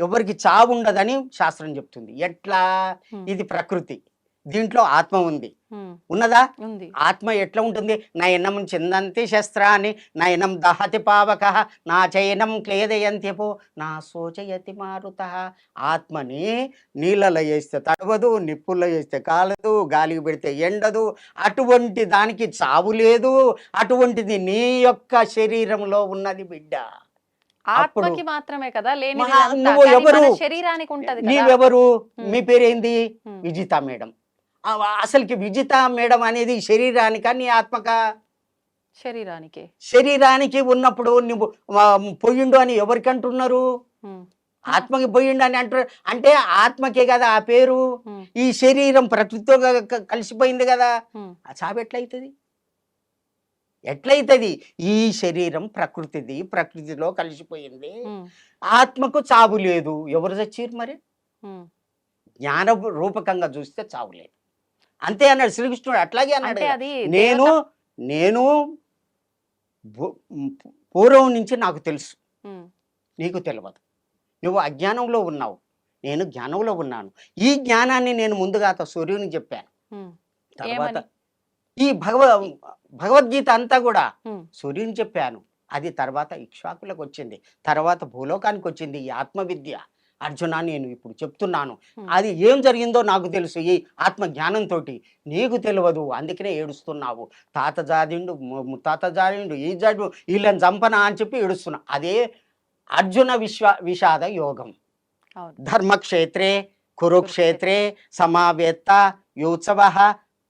ఎవరికి చావు ఉండదని శాస్త్రం చెప్తుంది. ఎట్లా? ఇది ప్రకృతి. దీంట్లో ఆత్మ ఉంది. ఉమ్, ఉన్నదా? ఉంది. ఆత్మ ఎట్లా ఉంటుంది? నయనం చిందంతి శస్త్రాన్ని నయనం దహతి పావక నా చయనం క్లేదయంత్యపో నా శోచయతి మారుత. ఆత్మని నీళ్ళలో వేస్తే తడవదు, నిప్పుల్లో వేస్తే కాలదు, గాలికి పెడితే ఎండదు. అటువంటి దానికి చావు లేదు. అటువంటిది నీ యొక్క శరీరంలో ఉన్నది బిడ్డ. అప్పుడు ఆత్మకి మాత్రమే కదా లేనిది మహా ఇదంతా. నువ్వు కానీ ఎవరు? మన శరీరానికి ఉంటది కదా. నీవెవరు? ఉమ్, మీ పేరేంది? ఉమ్, విజిత మేడం. అసలుకి విజిత మేడం అనేది శరీరానికా నీ ఆత్మకా? శరీరానికే. శరీరానికి ఉన్నప్పుడు నువ్వు పోయిండు అని ఎవరికి అంటున్నారు? ఉమ్, ఆత్మకి పోయిండు అని అంటారు. అంటే ఆత్మకే కదా ఆ పేరు. ఉమ్, ఈ శరీరం ప్రకృతితో కలిసిపోయింది కదా. ఉమ్, ఆ చావు ఎట్లయితుంది? ఎట్లయితుంది? ఈ శరీరం ప్రకృతిది, ప్రకృతిలో కలిసిపోయింది. ఉమ్, ఆత్మకు చావు లేదు. ఎవరు చచ్చిరు మరి? ఉమ్. జ్ఞాన రూపకంగా చూస్తే చావు లేదు. అంతే అన్నాడు శ్రీకృష్ణుడు. అట్లాగే అన్నాడు అంటే కదా. అది నేను నేను పూర్వం నుంచి నాకు తెలుసు, ఉమ్, నీకు తెలియదు. నువ్వు అజ్ఞానంలో ఉన్నావు, నేను జ్ఞానంలో ఉన్నాను. ఈ జ్ఞానాన్ని నేను ముందుగా సూర్యుని చెప్పాను. ఉమ్, తర్వాత ఏమని? ఈ భగవద్గీత అంతా కూడా ఉమ్, సూర్యుని చెప్పాను. అది తర్వాత ఇక్ష్వాకులకు వచ్చింది, తర్వాత భూలోకానికి వచ్చింది ఈ ఆత్మవిద్య. అర్జున నేను ఇప్పుడు చెప్తున్నాను, ఉమ్, అది ఏం జరిగిందో నాకు తెలుసు. ఈ ఆత్మ జ్ఞానంతో నీకు తెలియదు, అందుకనే ఏడుస్తున్నావు. తాత జాడిండు, ముత్తాత జాడిండు, ఈ జాడు, వీళ్ళని చంపనా అని చెప్పి ఏడుస్తున్నా. అదే అర్జున విషాద యోగం. అవును. ధర్మక్షేత్రే కురుక్షేత్రే సమావేత్త యోత్సవ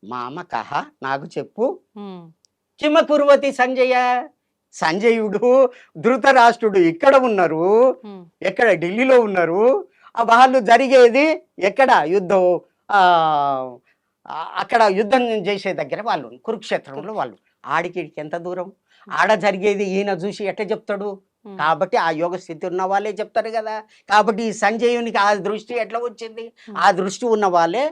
మామకః. నాకు చెప్పు, ఉమ్, కిమ కుర్వతి సంజయ? సంజయుడు ధృతరాష్ట్రుడు ఇక్కడ ఉన్నారు, ఉమ్, ఎక్కడ? ఢిల్లీలో ఉన్నారు. ఆ వాళ్ళు జరిగేది ఎక్కడ? యుద్ధం అక్కడ యుద్ధం చేసే దగ్గర వాళ్ళు కురుక్షేత్రంలో వాళ్ళు. ఆడికి ఎంత దూరం? ఆడ జరిగేది ఈయన చూసి ఎట్లా చెప్తాడు? ఉమ్, కాబట్టి ఆ యోగ స్థితి ఉన్న వాళ్ళే చెప్తారు కదా. కాబట్టి ఈ సంజయునికి ఆ దృష్టి ఎట్లా వచ్చింది? ఆ దృష్టి ఉన్న వాళ్ళే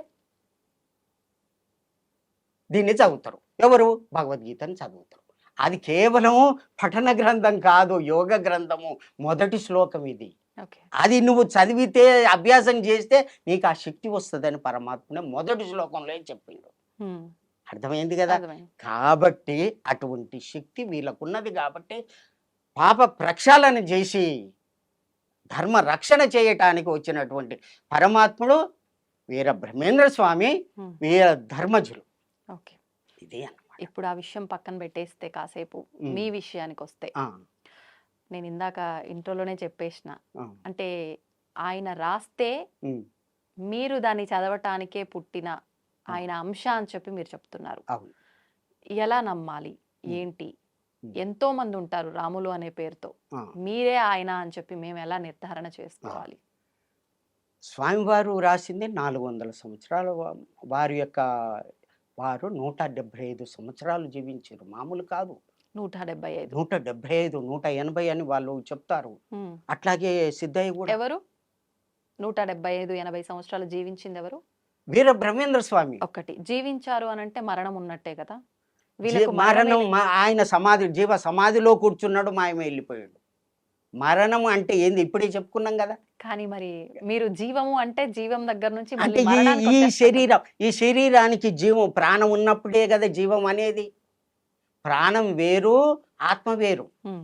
దీన్ని చదువుతారు. ఎవరు? భగవద్గీతని చదువుతారు. అది కేవలం పఠన గ్రంథం కాదు, యోగ గ్రంథము. మొదటి శ్లోకం ఇది. ఓకే. అది నువ్వు చదివితే, అభ్యాసం చేస్తే నీకు ఆ శక్తి వస్తుందని పరమాత్మ మొదటి శ్లోకంలో చెప్పిండు. ఉమ్, అర్థమైంది కదా. అర్థమైంది. కాబట్టి అటువంటి శక్తి వీళ్ళకున్నది. కాబట్టి పాప ప్రక్షాళన చేసి ధర్మ రక్షణ చేయటానికి వచ్చినటువంటి పరమాత్ముడు వీర బ్రహ్మేంద్ర స్వామి, ఉమ్, వీర ధర్మజులు. ఓకే. ఇదే అన్నమాట. ఇప్పుడు ఆ విషయం పక్కన పెట్టేస్తే కాసేపు ఉమ్. మీ విషయానికి వస్తే, ఆ, నేను ఇందాక ఇంట్రోలోనే చెప్పేసిన, ఆ, అంటే ఆయన రాస్తే ఉమ్, మీరు దాన్ని చదవటానికే పుట్టిన ఆ. ఆయన అంశ అని చెప్పి మీరు చెప్తున్నారు. అవును. ఎలా నమ్మాలి? ఉమ్. ఏంటి? ఉమ్. ఎంతో మంది ఉంటారు రాములు అనే పేరుతో. ఆ. మీరే ఆయన అని చెప్పి మేము ఎలా నిర్ధారణ చేసుకోవాలి? స్వామివారు రాసింది 400 సంవత్సరాల వారి యొక్క వారు 175 సంవత్సరాలు జీవించారు. మామూలు కాదు. 175. 175, 180 అని వాళ్ళు చెప్తారు. ఉమ్. అట్లాగే సిద్ధయ్య కూడా. ఎవరు 175, 80 సంవత్సరాలు జీవించింది ఎవరు? వీర బ్రహ్మేంద్ర స్వామి. ఒక్కటి జీవించారు అని అంటే మరణం ఉన్నట్టే కదా. వీళ్ళకు మరణం మరణమే ఆయన సమాధి, జీవ సమాధిలో కూర్చున్నాడు, మాయమ వెళ్ళిపోయాడు. మరణం అంటే ఏంది? ఇప్పుడే చెప్పుకున్నాం కదా. కానీ మరి మీరు జీవము అంటే జీవం దగ్గర నుంచి అంటే మళ్ళీ మరణానికి వచ్చేస్తున్నారు. ఈ శరీరానికి జీవం, ప్రాణం ఉన్నప్పుడే కదా జీవం అనేది. ప్రాణం వేరు, ఆత్మ వేరు. ఉమ్,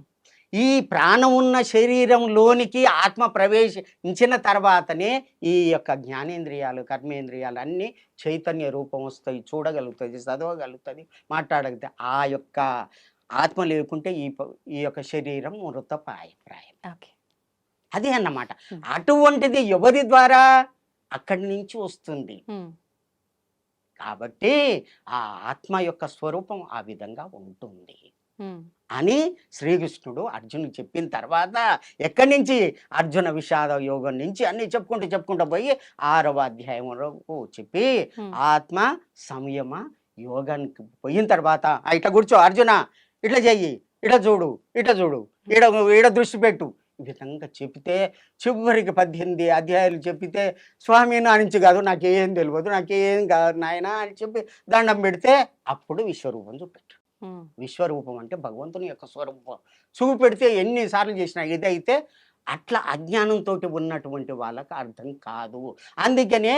ఈ ప్రాణం ఉన్న శరీరంలోనికి ఆత్మ ప్రవేశించిన తర్వాతనే ఈ యొక్క జ్ఞానేంద్రియాలు, కర్మేంద్రియాలు అన్నీ చైతన్య రూపం వస్తాయి, చూడగలుగుతుంది, చదవగలుగుతుంది, మాట్లాడగలుగుతుంది. ఆ యొక్క ఆత్మ లేకుంటే ఈ యొక్క శరీరం మృతప్రాయం. ఓకే. అదే అన్నమాట. ఉమ్. అటువంటిది ఎవరి ద్వారా? అక్కడి నుంచి వస్తుంది. ఉమ్, కాబట్టి ఆ ఆత్మ యొక్క స్వరూపం ఆ విధంగా ఉంటుంది ఉమ్, అని శ్రీకృష్ణుడు అర్జునుడు చెప్పిన తర్వాత ఎక్కడి నుంచి? అర్జున విషాద యోగం నుంచి అన్ని చెప్పుకుంటూ పోయి 6వ అధ్యాయం వరకు చెప్పి ఉమ్, ఆత్మ సంయమ యోగానికి పోయిన తర్వాత ఇట్లా కూర్చో అర్జున, ఇట్లా చెయ్యి, ఇట్లా చూడు, ఇట్లా చూడు, ఈడ దృష్టి పెట్టు, ఈ విధంగా చెప్తే చివరికి 18 అధ్యాయాలు చెప్పితే స్వామి నా నుంచి కాదు, నాకేం తెలియదు, నాకేం కాదు నాయన అని చెప్పి దండం పెడితే అప్పుడు విశ్వరూపం చూపెట్టు. ఉమ్, విశ్వరూపం అంటే భగవంతుని యొక్క స్వరూపం చూపెడితే ఎన్నిసార్లు చేసినా ఇదైతే అట్లా అజ్ఞానంతో ఉన్నటువంటి వాళ్ళకి అర్థం కాదు. అందుకనే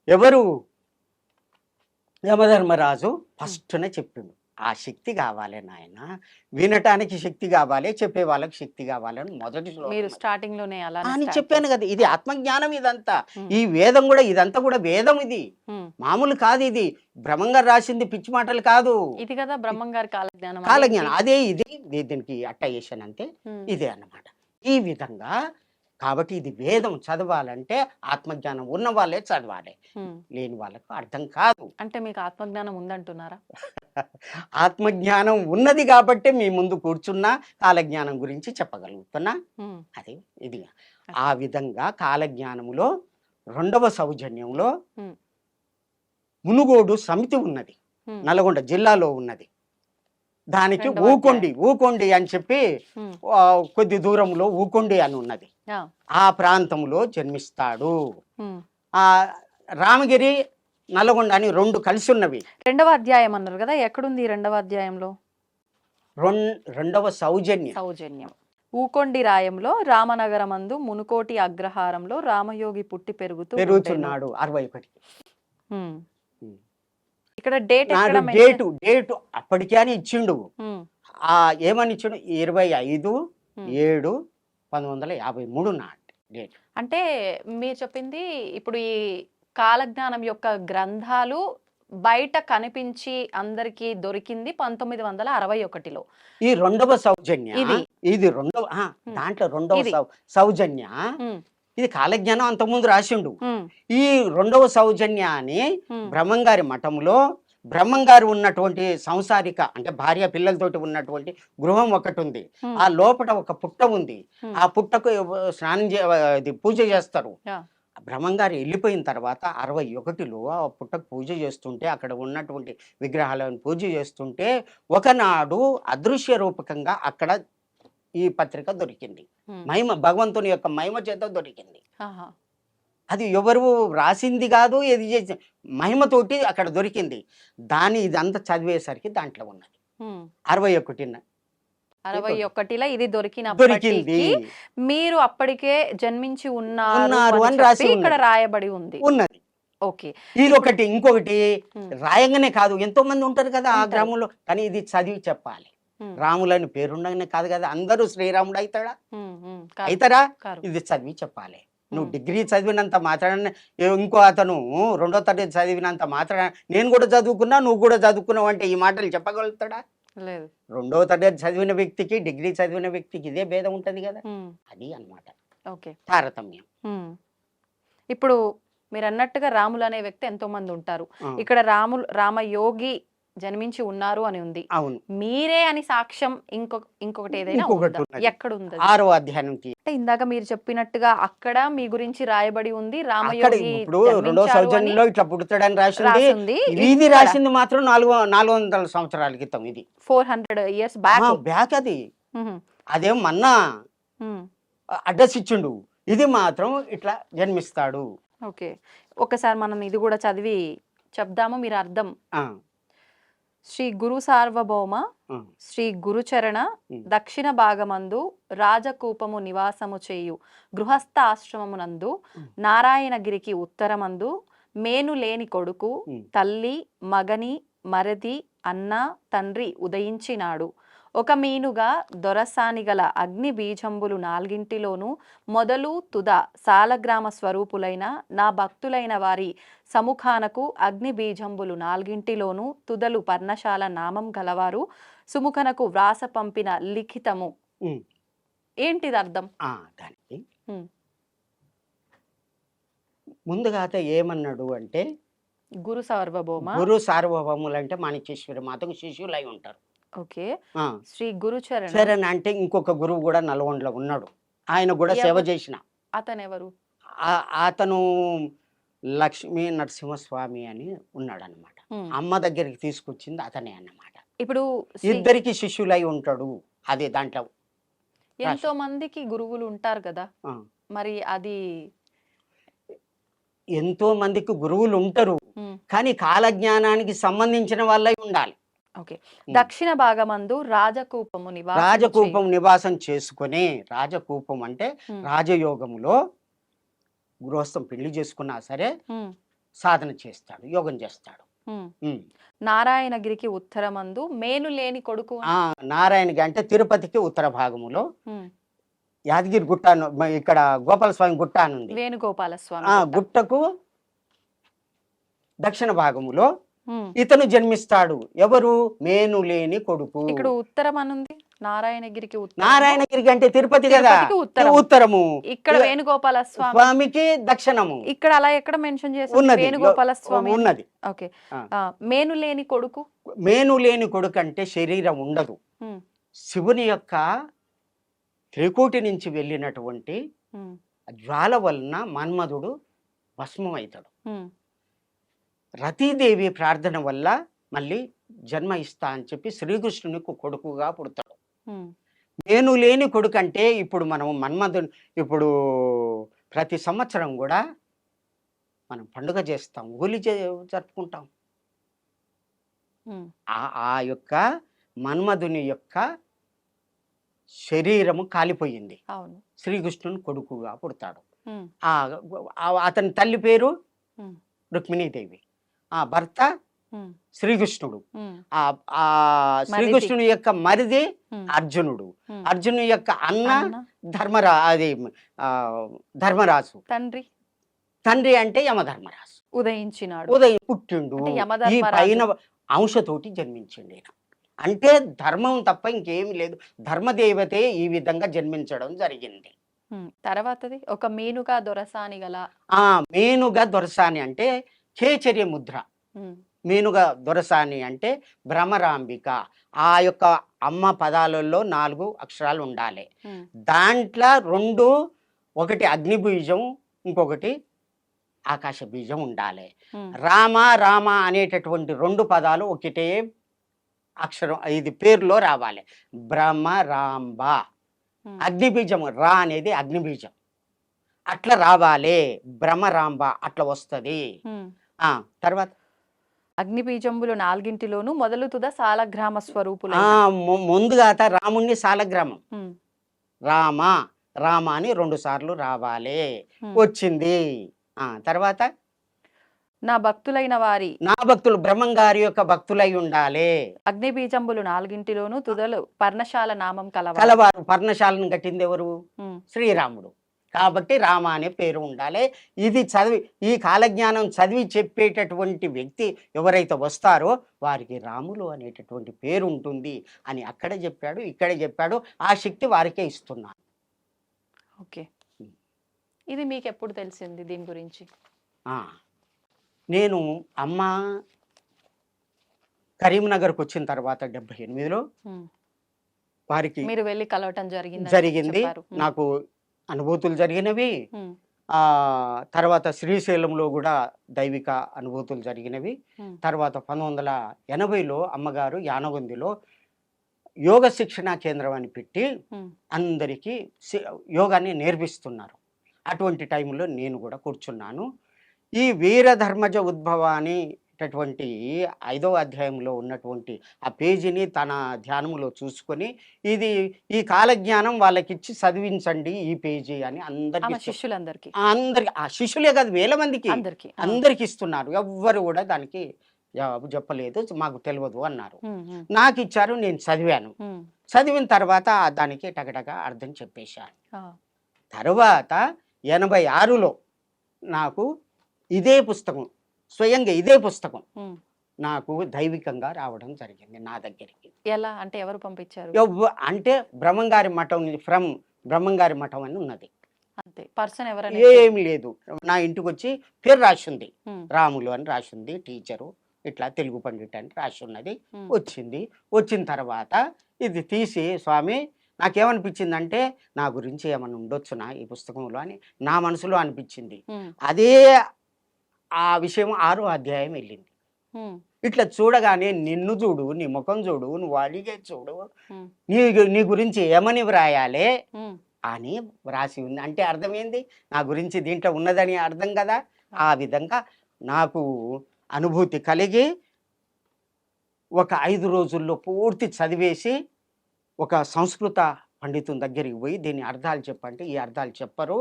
ఎవరు యమధర్మరాజు ఫస్ట్నే చెప్పిండు, ఆ శక్తి కావాలి నాయన, వినటానికి శక్తి కావాలి, చెప్పే వాళ్ళకి శక్తి కావాలని మొదటి మీరు శ్లోకం అది. స్టార్టింగ్ లోనే అలానే అని స్టార్ట్ చెప్పాను కదా, ఇది ఆత్మజ్ఞానం ఇదంతా. ఈ వేదం కూడా ఇదంతా కూడా వేదం, ఇది మామూలు కాదు, ఇది బ్రహ్మంగారు రాసింది పిచ్చి మాటలు కాదు, ఇది కదా బ్రహ్మం గారి కాలజ్ఞానం కాలజ్ఞానం. అదే ఇది దీనికి అట్టయేషన్ అంతే, ఇదే అన్నమాట. ఈ విధంగా కాబట్టి ఇది వేదం చదవాలంటే ఆత్మజ్ఞానం ఉన్న వాళ్ళే చదవాలి, లేని వాళ్ళకు అర్థం కాదు. అంటే మీకు ఆత్మజ్ఞానం ఉందంటున్నారా? ఆత్మజ్ఞానం ఉన్నది కాబట్టి మీ ముందు కూర్చున్నా కాలజ్ఞానం గురించి చెప్పగలుగుతున్నా. అది ఇది ఆ విధంగా కాలజ్ఞానములో రెండవ సౌజన్యంలో మునుగోడు సమితి ఉన్నది, నల్గొండ జిల్లాలో ఉన్నది. దానికి ఊకొండి అని చెప్పి కొద్ది దూరంలో ఊకొండి అని ఉన్నది. ఆ ప్రాంతంలో జన్మిస్తాడు. ఆ రామగిరి నల్గొండ అని రెండు కలిసి ఉన్నవి. రెండవ అధ్యాయం అన్నారు కదా, ఎక్కడుంది రెండవ అధ్యాయంలో? రెండవ సౌజన్యం ఊకొండి రాయంలో రామనగరమందు మునుకోటి అగ్రహారంలో రామయోగి పుట్టి పెరుగుతున్నాడు 61. ఇక్కడ డేట్ అప్పటికే అని ఇచ్చిండు. ఆ ఏమని ఇచ్చిండు? 25/7/1953 నాటి డేట్. అంటే మీరు చెప్పింది ఇప్పుడు ఈ కాలజ్ఞానం యొక్క గ్రంథాలు బయట కనిపించి అందరికి దొరికింది 1961లో. ఈ రెండవ సౌజన్య ఇది రెండవ దాంట్లో రెండవ సౌజన్య ఇది కాలజ్ఞానం అంతకుముందు రాసిండు. ఈ రెండవ సౌజన్యాన్ని బ్రహ్మంగారి మఠంలో బ్రహ్మంగారు ఉన్నటువంటి సంసారిక అంటే భార్య పిల్లలతోటి ఉన్నటువంటి గృహం ఒకటి ఉంది. ఆ లోపల ఒక పుట్ట ఉంది. ఆ పుట్టకు స్నానం పూజ చేస్తారు. బ్రహ్మంగారు వెళ్ళిపోయిన తర్వాత 61లో ఆ పుట్టకు పూజ చేస్తుంటే అక్కడ ఉన్నటువంటి విగ్రహాలను పూజ చేస్తుంటే ఒకనాడు అదృశ్య రూపకంగా అక్కడ ఈ పత్రిక దొరికింది. మహిమ భగవంతుని యొక్క మహిమ చేత దొరికింది. అది ఎవరు రాసింది కాదు, ఏది చేసి మహిమతోటి అక్కడ దొరికింది. ఇదంతా చదివేసరికి దాంట్లో ఉన్నది 61లో ఇది దొరికింది. మీరు అప్పటికే జన్మించి ఉన్నారు అని రాసి ఇక్కడ రాయబడి ఉన్నది. ఓకే, ఇది ఇంకొకటి రాయంగానే కాదు, ఎంతో మంది ఉంటారు కదా ఆ గ్రామంలో, కానీ ఇది చదివి చెప్పాలి. రాములని పేరుండగానే కాదు కదా, అందరూ శ్రీరాముడు అవుతారా? ఇది చదివి చెప్పాలి. నువ్వు డిగ్రీ చదివినంత మాత్రాన ఇంకో అతను 2వ తరగతి చదివినంత మాత్రాన నేను కూడా చదువుకున్నా నువ్వు కూడా చదువుకున్నావు అంటే ఈ మాటలు చెప్పగలుగుతాడా? లేదు. 2వ తరగతి చదివిన వ్యక్తికి డిగ్రీ చదివిన వ్యక్తికి ఇదే భేదం ఉంటది కదా, అది అన్నమాట. ఓకే, తారతమ్యం. ఇప్పుడు మీరు అన్నట్టుగా రాములు అనే వ్యక్తి ఎంతో మంది ఉంటారు. ఇక్కడ రామయోగి జన్మించి ఉన్నారు అని ఉంది. అవును, మీరే అని సాక్ష్యం ఇంకొకటి ఏదైనా ఎక్కడ ఉంది? 6వ అధ్యాయం. అంటే ఇందాక మీరు చెప్పినట్టుగా అక్కడ మీ గురించి రాయబడి ఉంది, రామయోగి ఇప్పుడు 2వ సౌజన్యంలో ఇట్లా పుడతాడని రాసింది. ఇది రాసింది మాత్రం 400 సంవత్సరాల క్రితం. ఇది 400 years బ్యాక్. అది అదేం మన్నా అడ్రస్ ఇచ్చిండు, ఇది మాత్రం ఇట్లా జన్మిస్తాడు. ఓకే, ఒకసారి మనం ఇది కూడా చదివి చెప్దాము, మీరు అర్థం. శ్రీ గురు సార్వభౌమ శ్రీ గురుచరణ దక్షిణ భాగమందు రాజకూపము నివాసము చేయు గృహస్థ ఆశ్రమమునందు నారాయణగిరికి ఉత్తరమందు మేను లేని కొడుకు తల్లి మగని మరది అన్న తండ్రి ఉదయించినాడు. ఒక మీనుగా దొరసానిగల అగ్ని బీజంబులు 4 మొదలు తుద సాలగ్రామ స్వరూపులైన నా భక్తులైన వారి సముఖానకు అగ్ని బీజంబులు 4 తుదలు పర్ణశాల నామం గలవారు సుముఖనకు వ్రాస పంపిన లిఖితము. ఏంటిది అర్థం? దానికి ముందుగా ఏమన్నాడు అంటే గురు సార్వభౌములు అంటే మాణిక్యేశ్వరి మాతకు శిష్యులై ఉంటారు. ఓకే, శ్రీ గురుచరణ చరణ్ అంటే ఇంకొక గురువు కూడా నల్గొండలో ఉన్నాడు, ఆయన కూడా సేవ చేసిన. అతను ఎవరు? అతను లక్ష్మీ నరసింహస్వామి అని ఉన్నాడు అన్నమాట. అమ్మ దగ్గరికి తీసుకొచ్చింది అతనే అన్నమాట. ఇప్పుడు ఇద్దరికి శిష్యులై ఉంటాడు. అదే దాంట్లో ఎంతో మందికి గురువులు ఉంటారు కదా, మరి అది ఎంతో మందికి గురువులు ఉంటారు, కానీ కాలజ్ఞానానికి సంబంధించిన వాళ్ళై ఉండాలి. ఓకే, దక్షిణ భాగమందు రాజకూపం నివాసం చేసుకుని, రాజకూపం అంటే రాజయోగములో గృహస్థం పెళ్లి చేసుకున్నా సరే సాధన చేస్తాడు, యోగం చేస్తాడు. ఉమ్. ఉమ్. నారాయణగిరికి ఉత్తరమందు మేను లేని కొడుకు. నారాయణగిరి అంటే తిరుపతికి ఉత్తర భాగములో ఉమ్. యాదగిరి గుట్ట ఇక్కడ గోపాలస్వామి గుట్ట అని ఉంది. వేణుగోపాల స్వామి ఆ గుట్ట. గుట్టకు దక్షిణ భాగములో ఉమ్. ఇతను జన్మిస్తాడు. ఎవరు? మేను లేని కొడుకు. ఇక్కడ ఉత్తరం అనుంది, నారాయణగిరికి ఉత్తరం. నారాయణగిరికి అంటే తిరుపతి కదా, తిరుపతికి ఉత్తరం. ఉత్తరము. ఇక్కడ వేణుగోపాల స్వామి స్వామికి దక్షిణము. ఇక్కడ అలా ఎక్కడ మెన్షన్ చేసి ఉన్నది, వేణుగోపాల స్వామి ఉన్నది. ఓకే. మేను లేని కొడుకు. మేను లేని కొడుకు అంటే శరీరం ఉండదు. ఉమ్. శివుని యొక్క త్రికోటి నుంచి వెళ్ళినటువంటి ఉమ్. జ్వాల వలన మన్మధుడు భస్మమవుతాడు. ఉమ్. రతీదేవి ప్రార్థన వల్ల మళ్ళీ జన్మ ఇస్తా అని చెప్పి శ్రీకృష్ణునికి కొడుకుగా పుడతాడు. ఉమ్. మేను లేని కొడుకు అంటే ఇప్పుడు మనం మన్మధుడు ఇప్పుడు ప్రతి సంవత్సరం కూడా మనం పండుగ చేస్తాం, హోలీ జరుపుకుంటాం. ఉమ్. ఆ యొక్క మన్మధుని యొక్క శరీరము కాలిపోయింది. అవును. శ్రీకృష్ణుని కొడుకుగా పుడతాడు. ఉమ్. అతని తల్లి పేరు ఉమ్. రుక్మిణీదేవి, ఆ భర్త ఉమ్. శ్రీకృష్ణుడు. ఉమ్. ఆ శ్రీకృష్ణుని యొక్క మరిది ఉమ్. అర్జునుడు. ఉమ్. అర్జునుని యొక్క అన్న అన్న. ధర్మరాజు. తండ్రి అంటే యమధర్మరాజు. ఉదయించినాడు, ఉదయం పుట్టిండు. అంటే ఈ యమధర్మరాజు. పైన అంశతోటి జన్మించిండు ఈయన. అంటే ధర్మం తప్ప ఇంకేమి లేదు. ధర్మదేవతే ఈ విధంగా జన్మించడం జరిగింది. ఉమ్. తర్వాతది ఒక మీనుగా దొరసాని గల. మేనుగా దొరసాని అంటే కేచర్య ముద్ర. ఉమ్. మేనుగా దొరసాని అంటే భ్రమరాంబిక. ఆ యొక్క అమ్మ పదాలలో 4 అక్షరాలు ఉండాలి. ఉమ్. దాంట్లో 2, ఒకటి అగ్ని బీజం, ఇంకొకటి ఆకాశ బీజం ఉండాలి. ఉమ్. రామ రామ అనేటటువంటి 2 పదాలు ఒకటే అక్షరం, ఇది పేరులో రావాలి. భ్రమరాంబ. ఉమ్. అగ్ని బీజం రా అనేది అగ్ని బీజం, అట్లా రావాలి. భ్రమరాంబ అట్లా వస్తుంది. ఉమ్. తర్వాత అగ్నిబీజంబులు 4 మొదలు తుద సాలగ్రామ స్వరూపులు. ముందుగా రాముణ్ణి సాలగ్రామం. ఉమ్. రామ రామ అని 2 సార్లు రావాలి. ఉమ్. వచ్చింది. తర్వాత నా భక్తులైన వారి. నా భక్తులు బ్రహ్మంగారి యొక్క భక్తులై ఉండాలి. అగ్నిబీజంబులు 4 తుదలు పర్ణశాల నామం కలవారు. కలవారు. పర్ణశాలను కట్టింది ఎవరు? ఉమ్. శ్రీరాముడు. కాబట్టి రామ అనే పేరు ఉండాలి. ఇది చదివి ఈ కాలజ్ఞానం చదివి చెప్పేటటువంటి వ్యక్తి ఎవరైతే వస్తారో వారికి రాములు అనేటటువంటి పేరు ఉంటుంది అని అక్కడ చెప్పాడు, ఇక్కడ చెప్పాడు. ఆ శక్తి వారికే ఇస్తున్నాను. ఓకే. ఇది మీకు ఎప్పుడు తెలిసింది దీని గురించి? నేను అమ్మ కరీంనగర్కి వచ్చిన తర్వాత 78లో వారికి మీరు వెళ్ళి కలవటం జరిగింది. నాకు అనుభూతులు జరిగినవి. తర్వాత శ్రీశైలంలో కూడా దైవిక అనుభూతులు జరిగినవి. తర్వాత 1980లో అమ్మగారు యానగొందిలో యోగ శిక్షణా కేంద్రం అని పెట్టి అందరికీ యోగాన్ని నేర్పిస్తున్నారు. అటువంటి టైంలో నేను కూడా కూర్చున్నాను. ఈ వీరధర్మజ ఉద్భవ అనేటటువంటి 5వ అధ్యాయంలో ఉన్నటువంటి ఆ పేజీని తన ధ్యానములో చూసుకొని ఇది ఈ కాలజ్ఞానం వాళ్ళకిచ్చి చదివించండి ఈ పేజీ అని అందరికి ఆ శిష్యులే కాదు, వేల మందికి అందరికి ఇస్తున్నారు. ఎవ్వరు కూడా దానికి జవాబు చెప్పలేదు, మాకు తెలియదు అన్నారు. నాకు ఇచ్చారు, నేను చదివాను. చదివిన తర్వాత దానికి టగటగా అర్థం చెప్పేశాను. తర్వాత 86లో నాకు ఇదే పుస్తకం, స్వయంగా ఇదే పుస్తకం నాకు దైవికంగా రావడం జరిగింది నా దగ్గరికి. ఎలా అంటే ఎవరు పంపించారు? అంటే బ్రహ్మంగారి మఠం, ఫ్రమ్ బ్రహ్మంగారి మఠం అని ఉన్నది. అంతే. పర్సన్ ఎవరైనా ఏమి లేదు. నా ఇంటికి వచ్చి పేరు రాసింది, రాములు అని రాసింది. టీచరు ఇట్లా తెలుగు పండిట్ అని రాసి ఉన్నది. వచ్చింది. వచ్చిన తర్వాత ఇది తీసి, స్వామి నాకేమనిపించిందంటే నా గురించి ఏమన్నా ఉండొచ్చునా ఈ పుస్తకంలో అని నా మనసులో అనిపించింది. అదే ఆ విషయం 6వ అధ్యాయం వెళ్ళింది. ఇట్లా చూడగానే నిన్ను చూడు, నీ ముఖం చూడు, నువ్వు అడిగే చూడు, నీ గురించి ఏమని వ్రాయాలే అని వ్రాసి ఉంది. అంటే అర్థమైంది నా గురించి దీంట్లో ఉన్నదని అర్థం కదా. ఆ విధంగా నాకు అనుభూతి కలిగి ఒక 5 రోజుల్లో పూర్తి చదివేసి ఒక సంస్కృత పండితుని దగ్గరికి పోయి దీని అర్థాలు చెప్పంటే ఈ అర్థాలు చెప్పరు,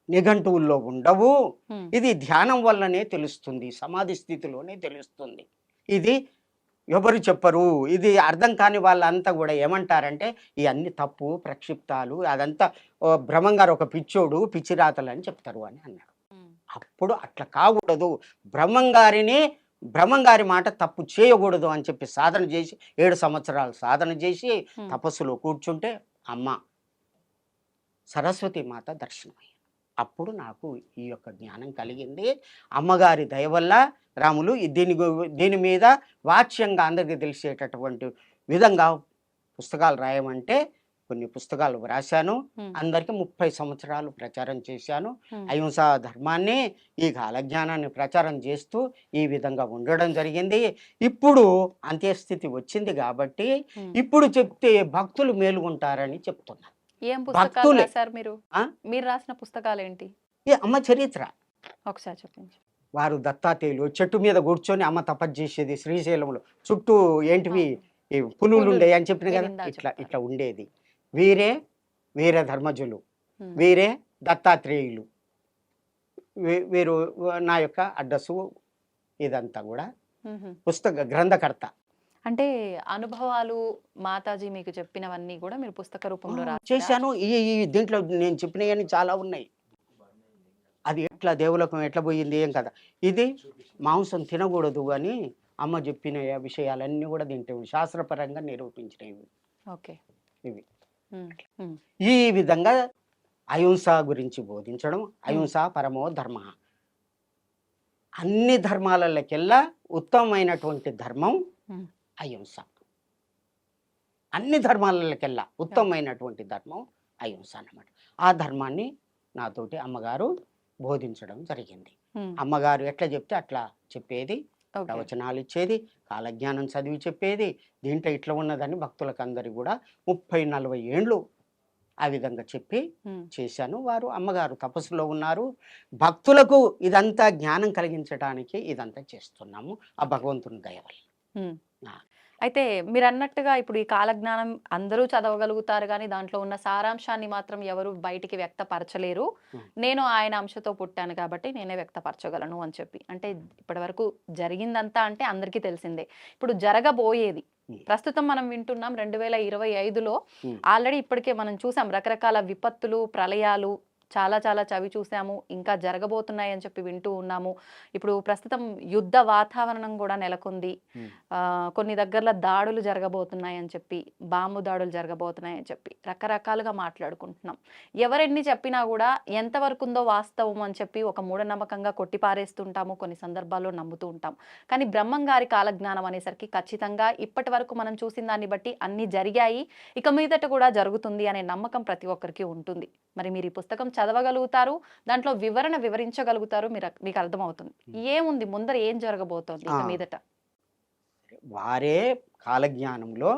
నిఘంటువుల్లో ఉండవు. ఉమ్, ఇది ధ్యానం వల్లనే తెలుస్తుంది, సమాధి స్థితిలోనే తెలుస్తుంది. ఇది ఎవరు చెప్పరు. ఇది అర్థం కాని వాళ్ళంతా కూడా ఏమంటారంటే ఇవన్నీ తప్పు ప్రక్షిప్తాలు, అదంతా బ్రహ్మంగారు ఒక పిచ్చోడు, పిచ్చిరాతలు అని చెప్తారు అని అన్నాడు. ఉమ్, అప్పుడు అట్లా కాకూడదు, బ్రహ్మంగారి మాట తప్పు చేయకూడదు అని చెప్పి సాధన చేసి 7 సంవత్సరాలు సాధన చేసి ఉమ్, తపస్సులో కూర్చుంటే అమ్మ సరస్వతి మాత దర్శనమయ్యింది. అప్పుడు నాకు ఈ యొక్క జ్ఞానం కలిగింది. అమ్మగారి దయ వల్ల రాములు దీని మీద వాచ్యంగా అందరికీ తెలిసేటటువంటి విధంగా పుస్తకాలు రాయమంటే కొన్ని పుస్తకాలు వ్రాశాను. ఉమ్, అందరికీ 30 సంవత్సరాలు ప్రచారం చేశాను. ఉమ్, అహింసా ధర్మాన్ని, ఈ కాలజ్ఞానాన్ని ప్రచారం చేస్తూ ఈ విధంగా ఉండడం జరిగింది. ఇప్పుడు అంత్యస్థితి వచ్చింది కాబట్టి ఉమ్. ఇప్పుడు చెప్తే భక్తులు మేలుకుంటారని చెప్తున్నా. ఏం పుస్తకాలు భక్తులే. రాశారు మీరు? ఆ? మీరు రాసిన పుస్తకాలు ఏంటి? ఈ అమ్మ చరిత్ర. ఒకసారి చూపించు. వారు దత్తాత్రేయులు చెట్టు మీద కూర్చొని అమ్మ తపస్సు చేసేది శ్రీశైలంలో. చుట్టూ ఏంటివి ఈ పులులు పులులు. ఉండే అని చెప్పిన కదా, ఇందాక ఇట్లా చెప్పారు. ఇట్లా ఉండేది. వీరే వీర ధర్మజులు, ఉమ్, వీరే దత్తాత్రేయులు. వీరు నా యొక్క అడ్రస్సు ఇదంతా కూడా ఉహు. పుస్తక గ్రంథకర్త. అంటే అనుభవాలు మాతాజీ మీకు చెప్పినవన్నీ కూడా మీరు పుస్తక రూపంలో రాశారా? చేశాను. ఈ దీంట్లో నేను చెప్పినవన్నీ చాలా ఉన్నాయి. అది ఎట్లా దేవులకం ఎట్లా పోయింది ఏం కదా. ఇది మాంసం తినకూడదు అని అమ్మ చెప్పిన విషయాలన్నీ కూడా దీంట్లో శాస్త్రపరంగా నిరూపించినవి ఓకే. ఇవి. ఉమ్, ఉమ్, ఈ విధంగా అహింస గురించి బోధించడం. అహింస పరమో ధర్మ. అన్ని ధర్మాలకెల్లా ఉత్తమమైనటువంటి ధర్మం ఉమ్, అహింస. అన్ని ధర్మాలకెల్లా ఉత్తమమైనటువంటి ధర్మం అహింస అన్నమాట. ఆ ధర్మాన్ని నాతోటి అమ్మగారు బోధించడం జరిగింది. ఉమ్, అమ్మగారు ఎట్లా చెప్తే అట్లా చెప్పేది, ఓకే. ప్రవచనాలు ఇచ్చేది, కాలజ్ఞానం చదివి చెప్పేది. దీంట్లో ఇట్లా ఉన్నదని భక్తులకు అందరికీ కూడా 30-40 ఏండ్లు ఆ విధంగా చెప్పి ఉమ్, చేశాను. వారు అమ్మగారు తపస్సులో ఉన్నారు. భక్తులకు ఇదంతా జ్ఞానం కలిగించడానికి ఇదంతా చేస్తున్నాము ఆ భగవంతుని దయ వల్ల. ఉమ్. ఆ. అయితే మీరు అన్నట్టుగా ఇప్పుడు ఈ కాలజ్ఞానం అందరూ చదవగలుగుతారు కానీ దాంట్లో ఉన్న సారాంశాన్ని మాత్రం ఎవరు బయటికి వ్యక్తపరచలేరు. ఉమ్. నేను ఆయన అంశతో పుట్టాను కాబట్టి నేనే వ్యక్తపరచగలను అని చెప్పి. అంటే ఇప్పటి వరకు జరిగిందంతా అంటే అందరికీ తెలిసిందే. ఇప్పుడు జరగబోయేది ఉమ్. ప్రస్తుతం మనం వింటున్నాం 2025లో ఉమ్. ఆల్రెడీ ఇప్పటికే మనం చూసాం రకరకాల విపత్తులు, ప్రళయాలు చాలా చాలా చవి చూసాము. ఇంకా జరగబోతున్నాయి అని చెప్పి వింటూ ఉన్నాము. ఇప్పుడు ప్రస్తుతం యుద్ధ వాతావరణం కూడా నెలకొంది. ఉమ్. కొన్ని దగ్గరలో దాడులు జరగబోతున్నాయి అని చెప్పి, బాంబు దాడులు జరగబోతున్నాయి అని చెప్పి రకరకాలుగా మాట్లాడుకుంటున్నాం. ఎవరెన్ని చెప్పినా కూడా ఎంతవరకు ఉందో వాస్తవం అని చెప్పి ఒక మూఢనమ్మకంగా కొట్టిపారేస్తుంటాము. కొన్ని సందర్భాల్లో నమ్ముతూ ఉంటాం. కానీ బ్రహ్మం గారి కాలజ్ఞానం అనేసరికి ఖచ్చితంగా ఇప్పటి వరకు మనం చూసిన దాన్ని బట్టి అన్ని జరిగాయి, ఇక మీదట కూడా జరుగుతుంది అనే నమ్మకం ప్రతి ఒక్కరికి ఉంటుంది. మరి మీరు ఈ పుస్తకం చదవగలుగుతారు, దాంట్లో వివరించగలుగుతారు, మీకు అర్థమవుతుంది ఏముంది ముందర ఏం జరగబోతోంది ఇక మీదట. వారే కాలజ్ఞానంలో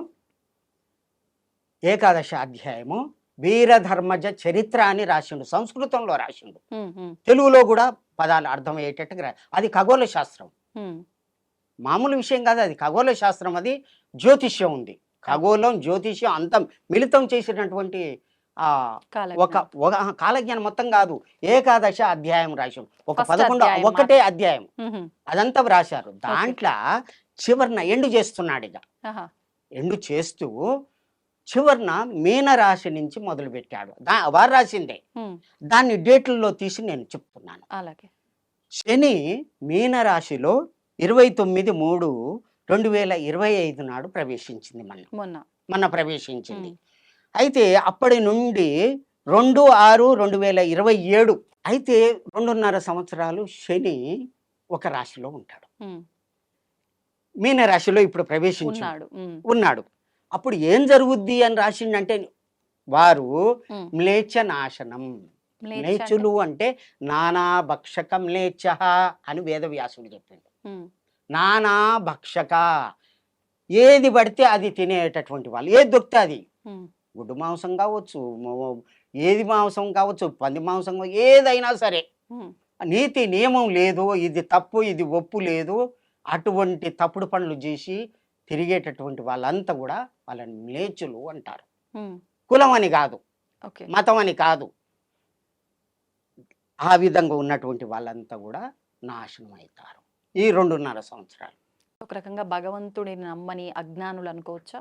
ఏకాదశ అధ్యాయము వీరధర్మజ చరిత్ర అని రాసిండు. సంస్కృతంలో రాసిండు, ఉమ్, ఉమ్, తెలుగులో కూడా పదాలు అర్థమయ్యేటట్టుగా అది ఖగోళ శాస్త్రం. ఉమ్, మామూలు విషయం కాదు, అది ఖగోళ శాస్త్రం. అది జ్యోతిష్యం ఉంది. ఖగోళం జ్యోతిష్యం అంతా మిళితం చేసినటువంటి ఒక కాలజ్ఞానం. కాలజ్ఞానం మొత్తం కాదు, ఏకాదశ అధ్యాయం రాశాం. ఒక First 11 అధ్యాయం ఒకటే అధ్యాయం ఉహు, అదంతా రాశారు. దాంట్లో చివరిన ఎండు చేస్తున్నాడు. ఇక ఆహా, ఎండు చేస్తూ చివరిన మీనరాశి నుంచి మొదలు పెట్టాడు. వారు రాసిందే, ఉమ్, దాన్ని డేట్లలో తీసి నేను చెప్తున్నాను. అలాగే. శని మీనరాశిలో 29/3/2025 నాడు ప్రవేశించింది. మొన్న ప్రవేశించింది. అయితే అప్పటి నుండి 2/6/2027 అయితే 2.5 సంవత్సరాలు శని ఒక రాశిలో ఉంటాడు. ఉమ్, మీనరాశిలో ఇప్పుడు ప్రవేశించాడు ఉన్నాడు. ఉమ్, ఉన్నాడు. అప్పుడు ఏం జరుగుద్ది అని రాసిండంటే వారు ఉమ్, మ్లేచ్ఛ నాశనం. మ్లేచ్ఛ మ్లేచ్చులు అంటే నానా భక్షక మ్లేచ్ఛ అని వేదవ్యాసుడు చెప్పిండు. ఉమ్, నానా భక్షక, ఏది పడితే అది తినేటటువంటి వాళ్ళు. ఏది దొరికితే అది, ఉమ్, గుడ్డు మాంసం కావచ్చు, ఏది మాంసం కావచ్చు, పంది మాంసం ఏదైనా సరే, ఉమ్, నీతి నియమం లేదు, ఇది తప్పు ఇది ఒప్పు లేదు, అటువంటి తప్పుడు పనులు చేసి తిరిగేటటువంటి వాళ్ళంతా కూడా వాళ్ళని మ్లేచ్చులు అంటారు. ఉమ్, కులం అని కాదు, ఓకే. మతం అని కాదు, ఆ విధంగా ఉన్నటువంటి వాళ్ళంతా కూడా నాశనం అవుతారు ఈ 2.5 సంవత్సరాలు. ఒక రకంగా భగవంతుడిని నమ్మని అజ్ఞానులు అనుకోవచ్చా?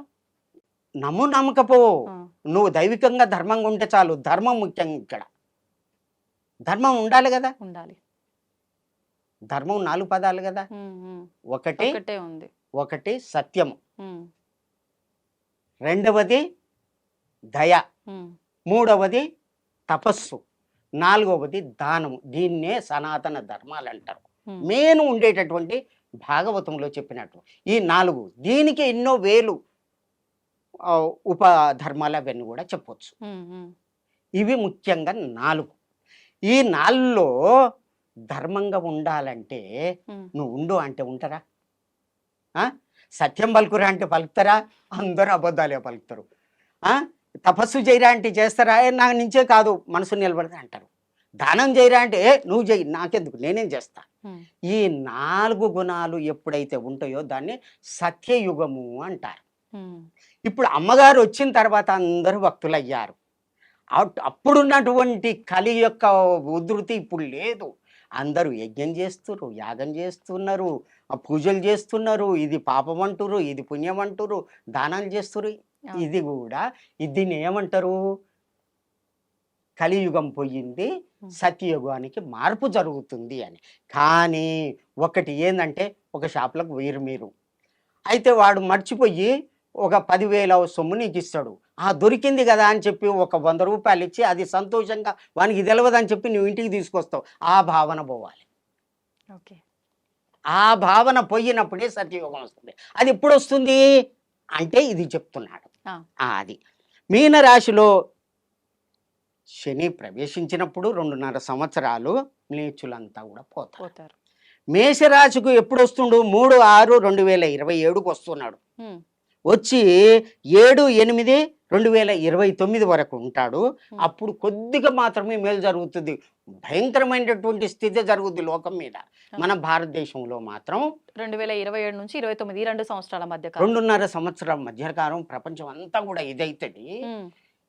నమ్మకపో, ఆ, నువ్వు దైవికంగా ధర్మంగా ఉంటే చాలు. ధర్మం ముఖ్యం ఇక్కడ. ధర్మం ఉండాలి కదా. ఉండాలి. ధర్మం 4 పదాలు కదా. ఒకటి ఒకటే ఉంది. ఒకటి సత్యము, ఉమ్, రెండవది దయ, ఉమ్, మూడవది తపస్సు, నాలుగవది దానము. దీన్నే సనాతన ధర్మాలు అంటారు. ఉమ్, మెయిన్ ఉండేటటువంటి భాగవతంలో చెప్పినట్టు ఈ 4. దీనికి ఎన్నో వేలు ఉపధర్మాలు అవన్నీ కూడా చెప్పొచ్చు. ఉమ్, ఉమ్, ఇవి ముఖ్యంగా 4. ఈ 4లో ధర్మంగా ఉండాలంటే ఉమ్, నువ్వు ఉండు అంటే ఉంటారా? సత్యం పలుకురా అంటే పలుకుతారా? అందరూ అబద్ధాలే పలుకుతారు. తపస్సు చేయరా అంటే చేస్తారా? నా నుంచే కాదు మనసు నిలబడతా అంటారు. దానం చేయరా అంటే నువ్వు చేయి, నాకెందుకు, నేనేం చేస్తా. ఉమ్, ఈ 4 గుణాలు ఎప్పుడైతే ఉంటాయో దాన్ని సత్యయుగము అంటారు. ఉమ్, ఇప్పుడు అమ్మగారు వచ్చిన తర్వాత అందరూ భక్తులు అయ్యారు. అప్పుడున్నటువంటి కలి యొక్క ఉధృతి ఇప్పుడు లేదు. అందరూ యజ్ఞం చేస్తున్నారు, యాగం చేస్తున్నారు, పూజలు చేస్తున్నారు. ఇది పాపం అంటురు, ఇది పుణ్యం అంటురు, దానాలు చేస్తున్నారు. ఇది కూడా దీన్ని ఏమంటారు? కలియుగం పోయింది, సత్యయుగానికి మార్పు జరుగుతుంది అని. కానీ ఒకటి ఏంటంటే, ఒక షాపులకు వేరు మీరు అయితే వాడు మర్చిపోయి ఒక 10,000 సొమ్ము నీకు ఇస్తాడు. దొరికింది కదా అని చెప్పి ఒక 100 రూపాయలు ఇచ్చి అది సంతోషంగా వానికి తెలియదని చెప్పి నువ్వు ఇంటికి తీసుకొస్తావు. ఆ భావన పోవాలి. ఓకే. ఆ భావన పోయినప్పుడే సత్యయోగం వస్తుంది. అది ఎప్పుడు వస్తుంది అంటే ఇది చెప్తున్నాడు. అది మీనరాశిలో శని ప్రవేశించినప్పుడు 2.5 సంవత్సరాలు నీచులంతా కూడా పోతారు. మేషరాశికు ఎప్పుడు వస్తుండు? 3/6/2027కు వస్తున్నాడు. వచ్చి 7/8/2029 వరకు ఉంటాడు. అప్పుడు కొద్దిగా మాత్రమే మేలు జరుగుతుంది. భయంకరమైనటువంటి స్థితి జరుగుద్ది లోకం మీద. మన భారతదేశంలో మాత్రం 2027 నుంచి 29 ఈ 2 సంవత్సరాల మధ్య 2.5 సంవత్సరాల మధ్యకాలం ప్రపంచం అంతా కూడా ఇదైతుంది.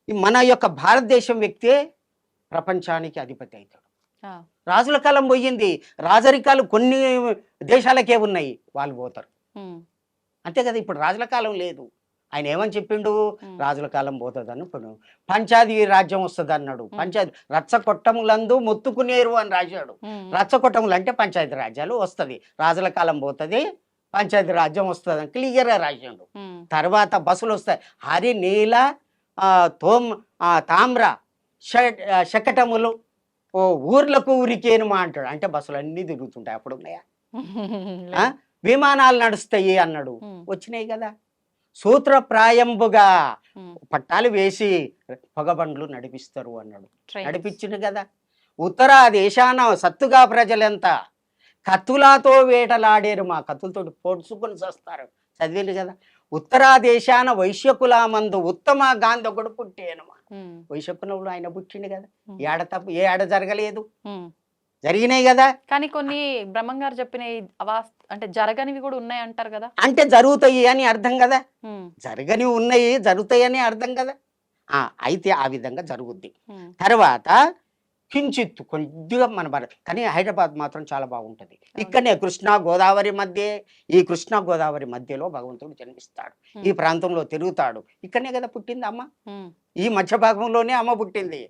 మన యొక్క భారతదేశం వ్యక్తే ప్రపంచానికి అధిపతి అవుతాడు. రాజుల కాలం పోయింది. రాజరికాలు కొన్ని దేశాలకే ఉన్నాయి, వాళ్ళు పోతారు. అంతే కదా. ఇప్పుడు రాజుల కాలం లేదు. ఆయన ఏమని చెప్పిండు? రాజుల కాలం పోతుంది అన్నప్పుడు పంచాయతీ రాజ్యం వస్తుంది అన్నాడు. పంచాయతీ రచ్చకొట్టములందు మొత్తుకునేరు అని రాశాడు. రచ్చకొట్టములు అంటే పంచాయతీ రాజ్యాలు వస్తుంది, రాజుల కాలం పోతుంది, పంచాయతీ రాజ్యం వస్తుంది అని క్లియర్గా రాశాడు. తర్వాత బస్సులు వస్తాయి. హరి నీల తామ్ర శకటములు ఊర్లకు ఊరికేనుమా అంటాడు. అంటే బస్సులు అన్నీ తిరుగుతుంటాయి. అప్పుడు ఉన్నాయా? విమానాలు నడుస్తాయి అన్నాడు. వచ్చినాయి కదా. సూత్రప్రాయంబుగా పట్టాలు వేసి పొగబండ్లు నడిపిస్తారు అన్నాడు. నడిపించింది కదా. ఉత్తర దేశాన సత్తుగా ప్రజలంతా కత్తులతో వేటలాడేరు, మా కత్తులతో పొడుచుకొని చేస్తారు. చదివింది కదా. ఉత్తరా దేశాన వైశ్యకులామందు ఉత్తమ గాంధీ ఒకడు పుట్టేనమా. వైశ్యకునవుడు ఆయన పుట్టిండు కదా. ఏ ఆడ జరగలేదు, జరిగినాయి కదా. కానీ కొన్ని బ్రహ్మంగారు చెప్పిన అంటే జరగనివి కూడా ఉన్నాయి అంటారు కదా. అంటే జరుగుతాయి అని అర్థం కదా. జరగనివి ఉన్నాయి, జరుగుతాయి అని అర్థం కదా. అయితే ఆ విధంగా జరుగుద్ది. తర్వాత కించిత్తు కొద్దిగా మన భారత్, కానీ హైదరాబాద్ మాత్రం చాలా బాగుంటుంది. ఇక్కడనే కృష్ణా గోదావరి మధ్య, ఈ కృష్ణా గోదావరి మధ్యలో భగవంతుడు జన్మిస్తాడు. ఈ ప్రాంతంలో తిరుగుతాడు. ఇక్కడనే కదా పుట్టింది అమ్మ. ఈ మధ్య భాగంలోనే అమ్మ పుట్టింది.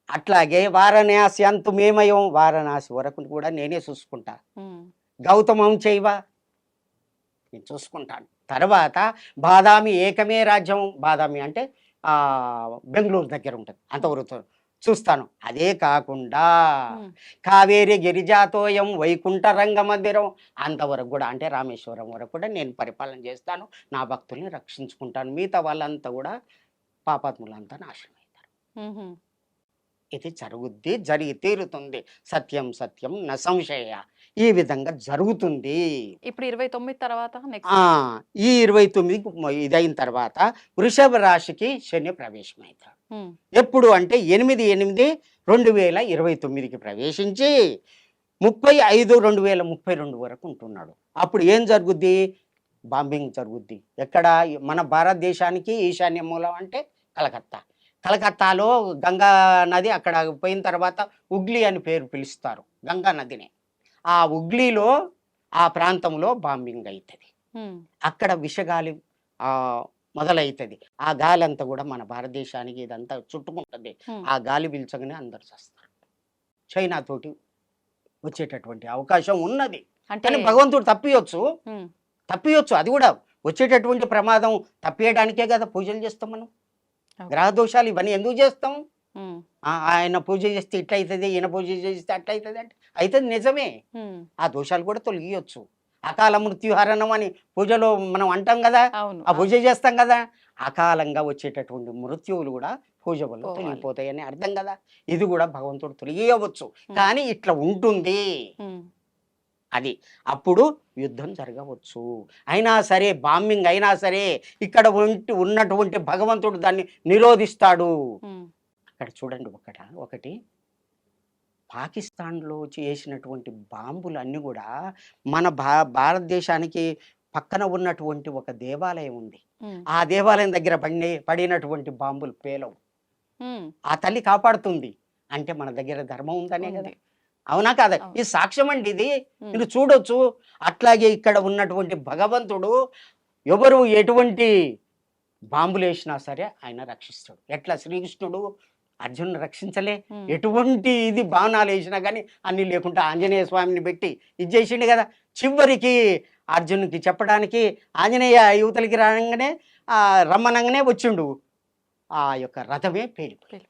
అట్లాగే వారణాసి అంతుమేమయం, వారణాసి వరకు కూడా నేనే చూసుకుంటా. గౌతమం చేయవా, నేను చూసుకుంటాను. తర్వాత బాదామి ఏకమే రాజ్యం. బాదామి అంటే బెంగళూరు దగ్గర ఉంటుంది, అంతవరకు చూస్తాను. అదే కాకుండా కావేరి గిరిజాతోయం వైకుంఠ రంగ మందిరం అంతవరకు కూడా, అంటే రామేశ్వరం వరకు కూడా నేను పరిపాలన చేస్తాను. నా భక్తుల్ని రక్షించుకుంటాను. మిగతా వాళ్ళంతా కూడా పాపాత్ములంతా నాశనం అవుతారు. ఇది జరుగుద్ది, జరిగి తీరుతుంది. సత్యం సత్యం న సంశయ. ఈ విధంగా జరుగుతుంది. ఇప్పుడు 29 తర్వాత ఈ 29 ఇదైన తర్వాత వృషభ రాశికి శని ప్రవేశం అవుతాడు. ఎప్పుడు అంటే 8/8/2029కి ప్రవేశించి 30/5/2032 వరకు ఉంటున్నాడు. అప్పుడు ఏం జరుగుద్ది? బాంబింగ్ జరుగుద్ది. ఎక్కడ? మన భారతదేశానికి ఈశాన్య మూలం అంటే కలకత్తా. కలకత్తాలో గంగా నది అక్కడ పోయిన తర్వాత ఉగ్లీ అని పేరు పిలుస్తారు గంగా నదిని. ఆ ఉగ్లీలో ఆ ప్రాంతంలో బాంబింగ్ అవుతుంది. అక్కడ విషగాలి మొదలవుతుంది. ఆ గాలి అంతా కూడా మన భారతదేశానికి ఇదంతా చుట్టుకుంటుంది. ఆ గాలి పీల్చగానే అందరు చేస్తారు. చైనా తోటి వచ్చేటటువంటి అవకాశం ఉన్నది. అంటే కానీ భగవంతుడు తప్పియొచ్చు. అది కూడా వచ్చేటటువంటి ప్రమాదం తప్పియడానికే కదా పూజలు చేస్తాం మనం. గ్రహ దోషాలు ఇవన్నీ ఎందుకు చేస్తాం? ఆయన పూజ చేస్తే ఇట్లా అవుతుంది, ఈయన పూజ చేస్తే అట్లా అవుతుంది అంటే అవుతుంది, నిజమే. ఆ దోషాలు కూడా తొలగియొచ్చు. అకాల మృత్యుహరణం అని పూజలో మనం అంటాం కదా, ఆ పూజ చేస్తాం కదా. అకాలంగా వచ్చేటటువంటి మృత్యువులు కూడా పూజ వల్ల తొలగిపోతాయని అర్థం కదా. ఇది కూడా భగవంతుడు తొలగియవచ్చు. కానీ ఇట్లా ఉంటుంది అది. అప్పుడు యుద్ధం జరగవచ్చు. అయినా సరే బాంబింగ్ అయినా సరే ఇక్కడ ఉన్నటువంటి భగవంతుడు దాన్ని నిరోధిస్తాడు. అక్కడ చూడండి ఒకటి పాకిస్తాన్లో చేసినటువంటి బాంబులు అన్నీ కూడా మన భారతదేశానికి పక్కన ఉన్నటువంటి ఒక దేవాలయం ఉంది. ఆ దేవాలయం దగ్గర పడినటువంటి బాంబులు పేలవు. ఆ తల్లి కాపాడుతుంది అంటే మన దగ్గర ధర్మం ఉందనే కదా. అవునా కాదా? ఈ సాక్ష్యం అండి ఇది. మీరు చూడొచ్చు. అట్లాగే ఇక్కడ ఉన్నటువంటి భగవంతుడు ఎవరు ఎటువంటి బాంబులు వేసినా సరే ఆయన రక్షిస్తాడు. ఎట్లా శ్రీకృష్ణుడు అర్జునుడు రక్షించలే, ఎటువంటి ఇది బాణాలు వేసినా కానీ అన్ని లేకుండా ఆంజనేయ స్వామిని పెట్టి ఇది చేసిండు కదా. చివరికి అర్జునుడికి చెప్పడానికి ఆంజనేయ యువతలకి రాగానే రమ్మనంగానే వచ్చిండు. ఆ యొక్క రథమే పేలిపోయి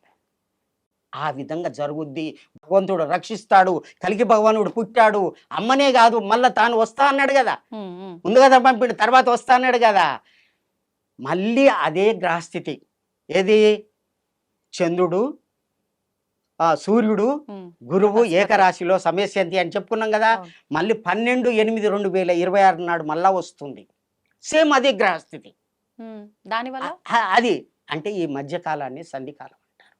ఆ విధంగా జరుగుద్ది. భగవంతుడు రక్షిస్తాడు. కలికి భగవానుడు పుట్టాడు. అమ్మనే కాదు మళ్ళా తాను వస్తా అన్నాడు కదా. ముందు కదా పంపిడు, తర్వాత వస్తా అన్నాడు కదా. మళ్ళీ అదే గ్రహస్థితి. ఏది? చంద్రుడు, సూర్యుడు, గురువు ఏకరాశిలో సమస్యంతి అని చెప్పుకున్నాం కదా. మళ్ళీ 12/8/2026 నాడు మళ్ళా వస్తుంది. సేమ్ అదే గ్రహస్థితి. దానివల్ల అది అంటే ఈ మధ్యకాలాన్ని సంధికాలం అంటారు.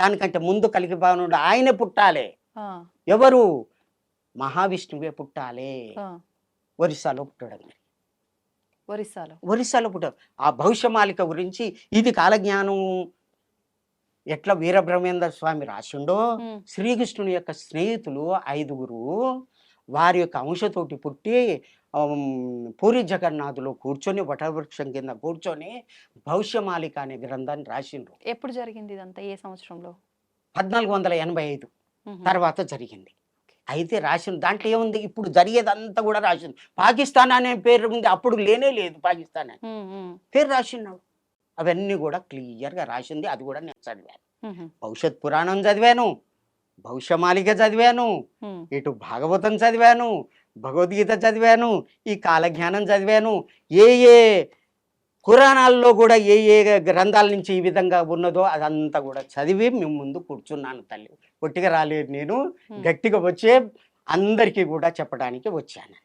దానికంటే ముందు కలికి భగవానుడు ఆయనే పుట్టాలి. ఎవరు? మహావిష్ణువే పుట్టాలి. ఒరిస్సాలో పుట్టాడు. ఒరిస్సాలో పుట్టాడు. ఆ భవిష్యమాలిక గురించి ఇది కాలజ్ఞానం ఎట్లా వీరబ్రహ్మేంద్ర స్వామి రాసిండో, శ్రీకృష్ణుని యొక్క స్నేహితులు 5గురు వారి యొక్క అంశతోటి పుట్టి పూరి జగన్నాథులో కూర్చొని వటవృక్షం కింద కూర్చొని భవిష్యమాలిక అనే గ్రంథాన్ని రాసిండ్రు. ఎప్పుడు జరిగింది ఇదంతా? ఏ సంవత్సరంలో? 1485 తర్వాత జరిగింది. అయితే రాసిన దాంట్లో ఏముంది? ఇప్పుడు జరిగేదంతా కూడా రాసింది. పాకిస్తాన్ అనే పేరు ఉంది, అప్పుడు లేనే లేదు పాకిస్తాన్ అని పేరు రాసినాడు. అవన్నీ కూడా క్లియర్గా రాసింది. అది కూడా నేను చదివాను. భవిష్యత్ పురాణం చదివాను, భవిష్యమాలిక చదివాను, ఇటు భాగవతం చదివాను, భగవద్గీత చదివాను, ఈ కాలజ్ఞానం చదివాను. ఏ పురాణాల్లో కూడా ఏ గ్రంథాల నుంచి ఈ విధంగా ఉన్నదో అదంతా కూడా చదివి మేము ముందు కూర్చున్నాను. తల్లి ఒట్టిగా రాలేదు, నేను గట్టిగా వచ్చే అందరికీ కూడా చెప్పడానికి వచ్చాను.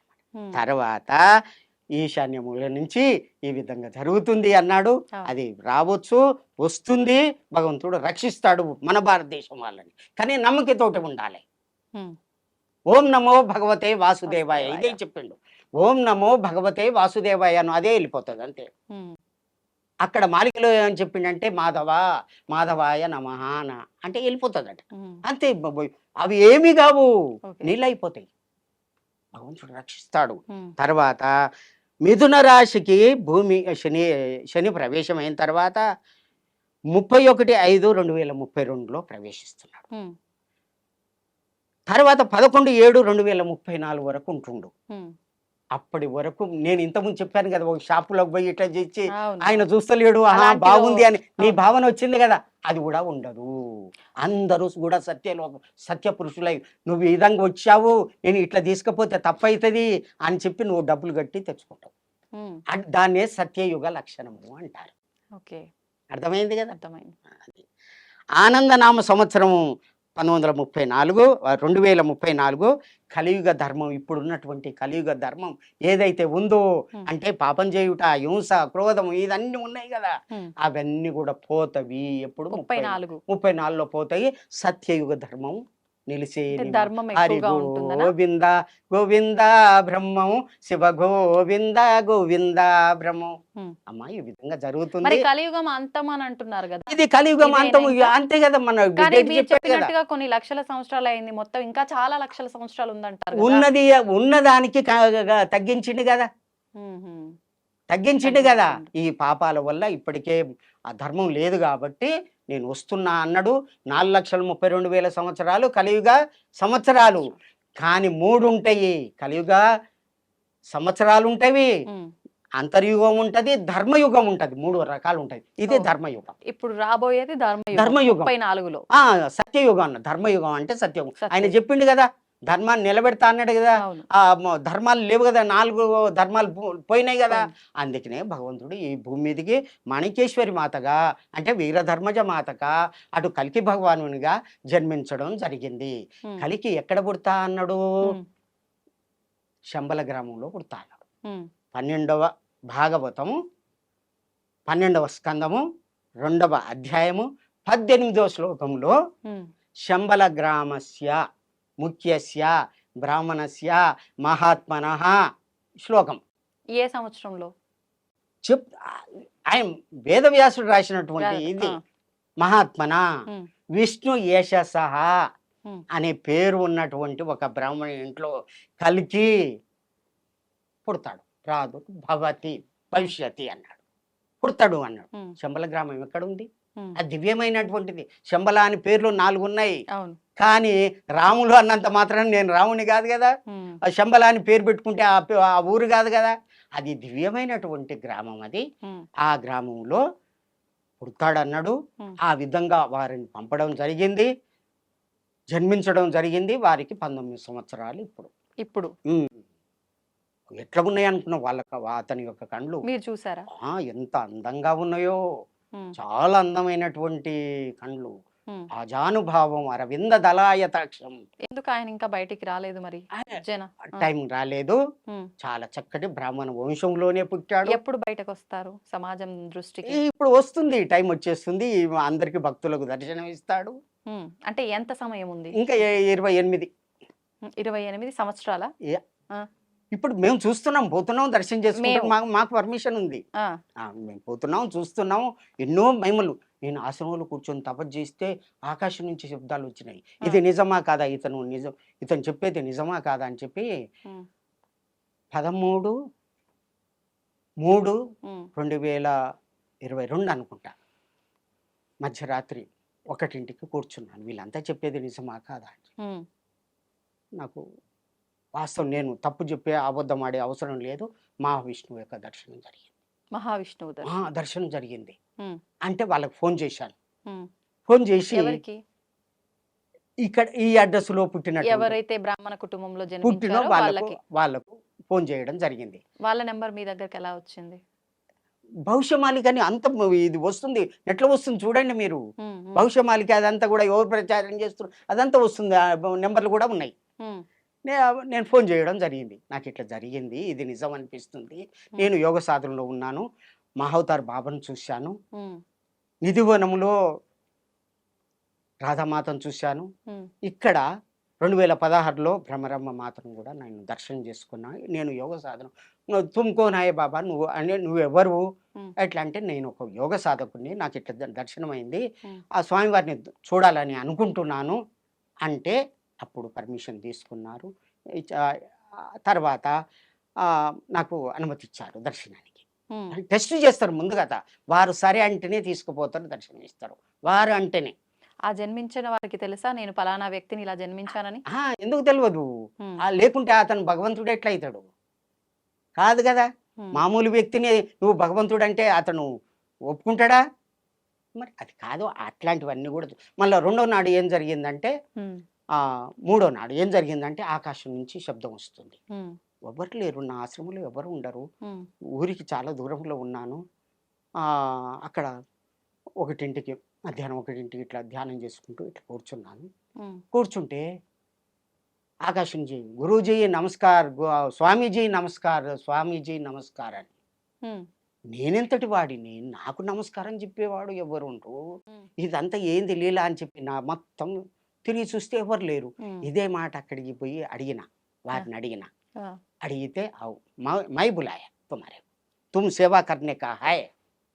తర్వాత ఈశాన్యముల నుంచి ఈ విధంగా జరుగుతుంది అన్నాడు. అది రావచ్చు, వస్తుంది. భగవంతుడు రక్షిస్తాడు మన భారతదేశం వాళ్ళని. కానీ నమ్మకతోటి ఉండాలి. ఓం నమో భగవతే వాసుదేవాయ ఇదే చెప్పిండు. ఓం నమో భగవతే వాసుదేవాయ అను అదే వెళ్ళిపోతుంది అంతే. అక్కడ మాలికలో ఏమని చెప్పిండంటే మాధవాయ నమః అంటే వెళ్ళిపోతుందట అంతే. అవి ఏమి కావు, నీళ్ళైపోతాయి. భగవంతుడు రక్షిస్తాడు. తర్వాత మిథున రాశికి భూమి శని ప్రవేశం అయిన తర్వాత 31/5/2032లో ప్రవేశిస్తున్నాడు. తర్వాత 11/7/2034 వరకు ఉంటుండు. అప్పటి వరకు నేను ఇంతకుముందు చెప్పాను కదా, ఒక షాపులోకి పోయి ఇట్లా చేసి ఆయన చూస్తలేడు, బాగుంది అని నీ భావన వచ్చింది కదా, అది కూడా ఉండదు. అందరూ కూడా సత్య పురుషులై నువ్వు ఈ విధంగా వచ్చావు, నేను ఇట్లా తీసుకపోతే తప్పవుతుంది అని చెప్పి నువ్వు డబ్బులు కట్టి తెచ్చుకుంటావు. దాన్నే సత్యయుగ లక్షణము అంటారు. అర్థమైంది కదా. ఆనందనామ సంవత్సరం 2034 కలియుగ ధర్మం, ఇప్పుడున్నటువంటి కలియుగ ధర్మం ఏదైతే ఉందో అంటే పాపం చేయుట, హింస, క్రోధం ఇదన్నీ ఉన్నాయి కదా, అవన్నీ కూడా పోతవి. ఎప్పుడు 34లో పోతాయి. సత్యయుగ ధర్మం నిలిసే అంటే నిమ ధర్మం హరి ఎక్కువగా ఉంటుందనా? గోవింద గోవింద బ్రహ్మం శివ గోవింద గోవింద బ్రహ్మం. హ్మ్. అమ్మా ఈ విధంగా మరి జరుగుతుంది. కలియుగం అంతం అని అంటున్నారు గదా! ఇది కలియుగం ఇదేనా అంతము ఇంకా? అంతే కదా, మన కానీ డేట్ మీరు చెప్పారు కదా. చెప్పినట్టుగా కొన్ని లక్షల సంవత్సరాలయింది. మొత్తం ఇంకా చాలా లక్షల సంవత్సరాలు ఉందంటారు గదా! ఉన్నది ఉన్నదానికి తగ్గించిండు కదా, హుహు. తగ్గించిండు కదా. తగ్గించిండు. ఈ పాపాల వల్ల ఇప్పటికే ఆ ధర్మం లేదు కాబట్టి నేను వస్తున్నా అన్నాడు. 4,32,000 సంవత్సరాలు కలియుగ సంవత్సరాలు. కానీ 3 ఉంటాయి కలియుగ సంవత్సరాలు ఉంటాయి, హ్మ్. అంతర్యుగం ఉంటది, ధర్మయుగం ఉంటది. 3 రకాలు ఉంటాయి. ఇదే ఓహ్! ధర్మయుగం. ఇప్పుడు రాబోయేది ధర్మయుగం ధర్మయుగం 34లో. సత్యయుగం అన్న, ధర్మయుగం అంటే సత్యయుగం. ఆయన సత్యయుగం. చెప్పిండు కదా, ధర్మాన్ని నిలబెడతా అన్నాడు కదా. అవును. ధర్మాలు లేవు కదా, 4 ధర్మాలు పోయినాయి కదా. పోయింది. అందుకనే భగవంతుడు ఈ భూమి మీదకి మాణికేశ్వరి మాతగా అంటే వీరధర్మజ మాతగా అటు కల్కి భగవానునిగా జన్మించడం జరిగింది. హ్మ్. కలికి ఎక్కడ పుడతా అన్నాడు? హ్మ్. శంబల గ్రామంలో పుడతా అన్నాడు. హ్మ్. 12వ భాగవతము 12వ స్కందము 2వ అధ్యాయము 18వ శ్లోకంలో హ్మ్. శంబల గ్రామస్య ముఖ్యస్య బ్రాహ్మణస్య మహాత్మనః శ్లోకం ఏ సంవత్సరంలో? చెప్ ఆయన వేదవ్యాసుడు రాసినటువంటి వేద ఇది. ఆ! మహాత్మన హ్మ్. విష్ణు యశసః హ్మ్. అనే పేరు ఉన్నటువంటి ఒక బ్రాహ్మణి ఇంట్లో కలికి పుడతాడు. రాదు భవతి భవిష్యతి అన్నాడు, పుడతాడు అన్నాడు. హ్మ్. శంబల గ్రామం ఎక్కడుంది? హ్మ్. అది దివ్యమైనటువంటిది. శంబల అని పేర్లు 4 ఉన్నాయి. అవును. కానీ రాములు అన్నంత మాత్రాన నేను రాముని కాదు కదా. హ్మ్. ఆ శంబల అని పేరు పెట్టుకుంటే ఆ ఊరు కాదు కదా. అది దివ్యమైనటువంటి గ్రామం అది. హ్మ్. ఆ గ్రామంలో పుడతాడన్నాడు. హ్మ్. ఆ విధంగా వారిని పంపడం జరిగింది, జన్మించడం జరిగింది. వారికి 19 సంవత్సరాలు ఇప్పుడు. ఇప్పుడు ఉమ్. ఎట్లా ఉన్నాయి అనుకున్నావు వాళ్ళకి అతని యొక్క కండ్లు? మీరు చూసారా? ఎంత అందంగా ఉన్నాయో, హ్మ్. చాలా అందమైనటువంటి కండ్లు. హ్మ్. అజానుభావం అరవింద దళాయతాక్షం. ఎందుకు ఆయన ఇంకా బయటికి రాలేదు మరి? జన ఆ! టైం రాలేదు. హ్మ్. చాలా చక్కటి బ్రాహ్మణ వంశంలోనే పుట్టాడు. ఎప్పుడు బయటకొస్తారు సమాజం దృష్టికి? ఇప్పుడు వస్తుంది, టైం వచ్చేస్తుంది. అందరికి భక్తులకు దర్శనం ఇస్తాడు. హ్మ్. అంటే ఎంత సమయం ఉంది? ఇంకా 28. 28 సంవత్సరాలా? ఏ- ఆ! ఇప్పుడు మేము చూస్తున్నాం, పోతున్నాం, దర్శనం చేసుకుంటాం. మేము. మాకు మాకు పర్మిషన్ ఉంది. ఆ! మేము పోతున్నాం, చూస్తున్నాం. ఎన్నో మహిమలు. నేను ఆశ్రమంలో కూర్చొని తపస్సు చేస్తే ఆకాశం నుంచి శబ్దాలు వచ్చినాయి. ఆ! ఇది నిజమా కాదా, ఇతను చెప్పేది నిజమా కాదా అని చెప్పి హ్మ్. 13/3/2022 అనుకుంటా, మధ్యరాత్రి 1కి కూర్చున్నాను. వీళ్ళంతా చెప్పేది నిజమా కాదా అని. హ్మ్. నాకు వాస్తవం, నేను తప్పు చెప్పే అబద్ధం ఆడే అవసరం లేదు. మహావిష్ణువు యొక్క దర్శనం జరిగింది. మహావిష్ణువు దర్శనం. దర్శనం జరిగింది. హ్మ్. అంటే వాళ్ళకి ఫోన్ చేశాను. హ్మ్. ఫోన్ చేసి ఎవరికి? ఇక్కడ ఈ అడ్రస్‌లో పుట్టినటువంటి ఎవరైతే బ్రాహ్మణ కుటుంబంలో పుట్టినో జన్మించారో వాళ్ళకు వాళ్ళకి. వాళ్ళకు ఫోన్ చేయడం జరిగింది. వాళ్ళ నంబర్ మీ దగ్గరికెలా వచ్చింది? భవిష్యమాలిక అని ఇది వస్తుంది. నెట్‌లో వస్తుంది చూడండి మీరు. హ్మ్. హ్మ్. భవిష్యమాలిక అదంతా కూడా ఎవరు ప్రచారం చేస్తున్నారు అదంతా వస్తుంది. నంబర్‌లు కూడా ఉన్నాయి. హ్మ్. నేను ఫోన్ చేయడం జరిగింది. నాకిట్లా జరిగింది, ఇది నిజం అనిపిస్తుంది. హ్మ్. నేను యోగ సాధనలో ఉన్నాను. మహావతార్ బాబాను చూశాను. హ్మ్. నిధివనంలో రాధామాతను చూశాను. హ్మ్. ఇక్కడ 2016లో భ్రమరమ్మ మాతను కూడా నేను దర్శనం చేసుకున్నా. నేను యోగ సాధన తుమ్ కౌన్ హై బాబా, నువ్వెవరు? హ్మ్. ఎట్లా అంటే నేను ఒక యోగ సాధకుడిని. నాకు ఇట్లా దర్శనమైంది. హ్మ్. ఆ స్వామివారిని చూడాలని అనుకుంటున్నాను అంటే అప్పుడు పర్మిషన్ తీసుకున్నారు. తర్వాత నాకు అనుమతి ఇచ్చారు దర్శనానికి. హ్మ్. టెస్ట్ చేస్తారు ముందుగత. వారు సరే అంటేనే తీసుకుపోతారు, దర్శనం ఇస్తారు. వారు అంటేనే. ఆ జన్మించిన వారికి తెలుసా నేను పలానా వ్యక్తిని ఇలా జన్మించానని? ఎందుకు తెలవదు? హ్మ్. లేకుంటే అతను భగవంతుడు ఎట్లయితాడు? కాదు కదా. హ్మ్. మామూలు వ్యక్తిని నువ్వు భగవంతుడంటే అతను ఒప్పుకుంటాడా? మరి అది కాదు. అట్లాంటివన్నీ కూడా మళ్ళా రెండో నాడు ఏం జరిగిందంటే, హ్మ్. మూడో నాడు ఏం జరిగిందంటే ఆకాశం నుంచి శబ్దం వస్తుంది. హ్మ్. ఎవ్వరు లేరు. నా ఆశ్రమంలో ఎవరు ఉండరు. హ్మ్. ఊరికి చాలా దూరంలో ఉన్నాను. అక్కడ 1కి మధ్యాహ్నం 1కి ఇట్లా ధ్యానం చేసుకుంటూ ఇట్లా కూర్చున్నాను. హ్మ్. కూర్చుంటే ఆకాశం నుంచి గురూజీ నమస్కార్, స్వామీజీ నమస్కార్, స్వామీజీ నమస్కార్ అని. హ్మ్. నేనెంతటి వాడిని, నాకు నమస్కారం చెప్పేవాడు ఎవరు ఉండరు. హ్మ్. ఇదంతా ఏంది లీల అని చెప్పి నా మొత్తం తిరిగి చూస్తే ఎవరు లేరు. ఉమ్, ఇదే మాట అక్కడికి పోయి వారిని అడిగిన ఆ, అడిగితే అవు మై బులాయ తుమారే తుమ్ సేవా కర్నే కా హాయ్,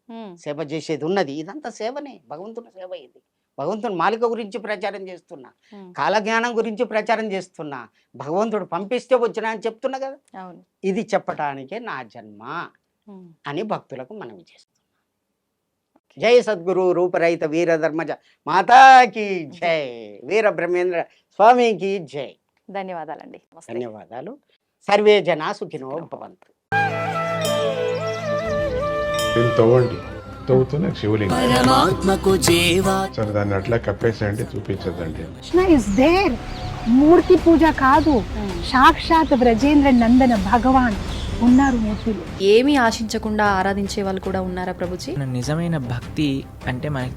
ఉమ్, సేవ చేసేది ఉన్నది. ఇదంతా సేవనే, భగవంతుని సేవ ఇది. భగవంతుని మాలిక గురించి ప్రచారం చేస్తున్నా, ఉమ్, కాలజ్ఞానం గురించి ప్రచారం చేస్తున్నా, భగవంతుడు పంపిస్తే వచ్చినా అని చెప్తున్నా కదా. అవును. ఇది చెప్పటానికే నా జన్మ ఉమ్, అని భక్తులకు మనవి చేస్తున్నా. జై సద్గురు రూపరహిత వీరధర్మజ మాతాకి జై, వీర బ్రహ్మేంద్ర స్వామికి జై. ధన్యవాదాలండి. నమస్తే. ధన్యవాదాలు. సర్వే జనా సుఖినో భవంతు. దీన్ని తవ్వండి, తవ్వుతూనే శివలింగం. పరమాత్మకు జీవా సరే దాన్ని అట్లా కప్పేసేయండి, చూపించదండి. Krishna is there. మూర్తి పూజ కాదు, సాక్షాత్ బ్రజేంద్ర నందన భగవాన్ ఉన్నారు మూర్తిలో. ఏమీ ఆశించకుండా ఆరాధించే వాళ్ళు కూడా ఉన్నారా ప్రభుజీ? నిజమైన భక్తి అంటే మనకి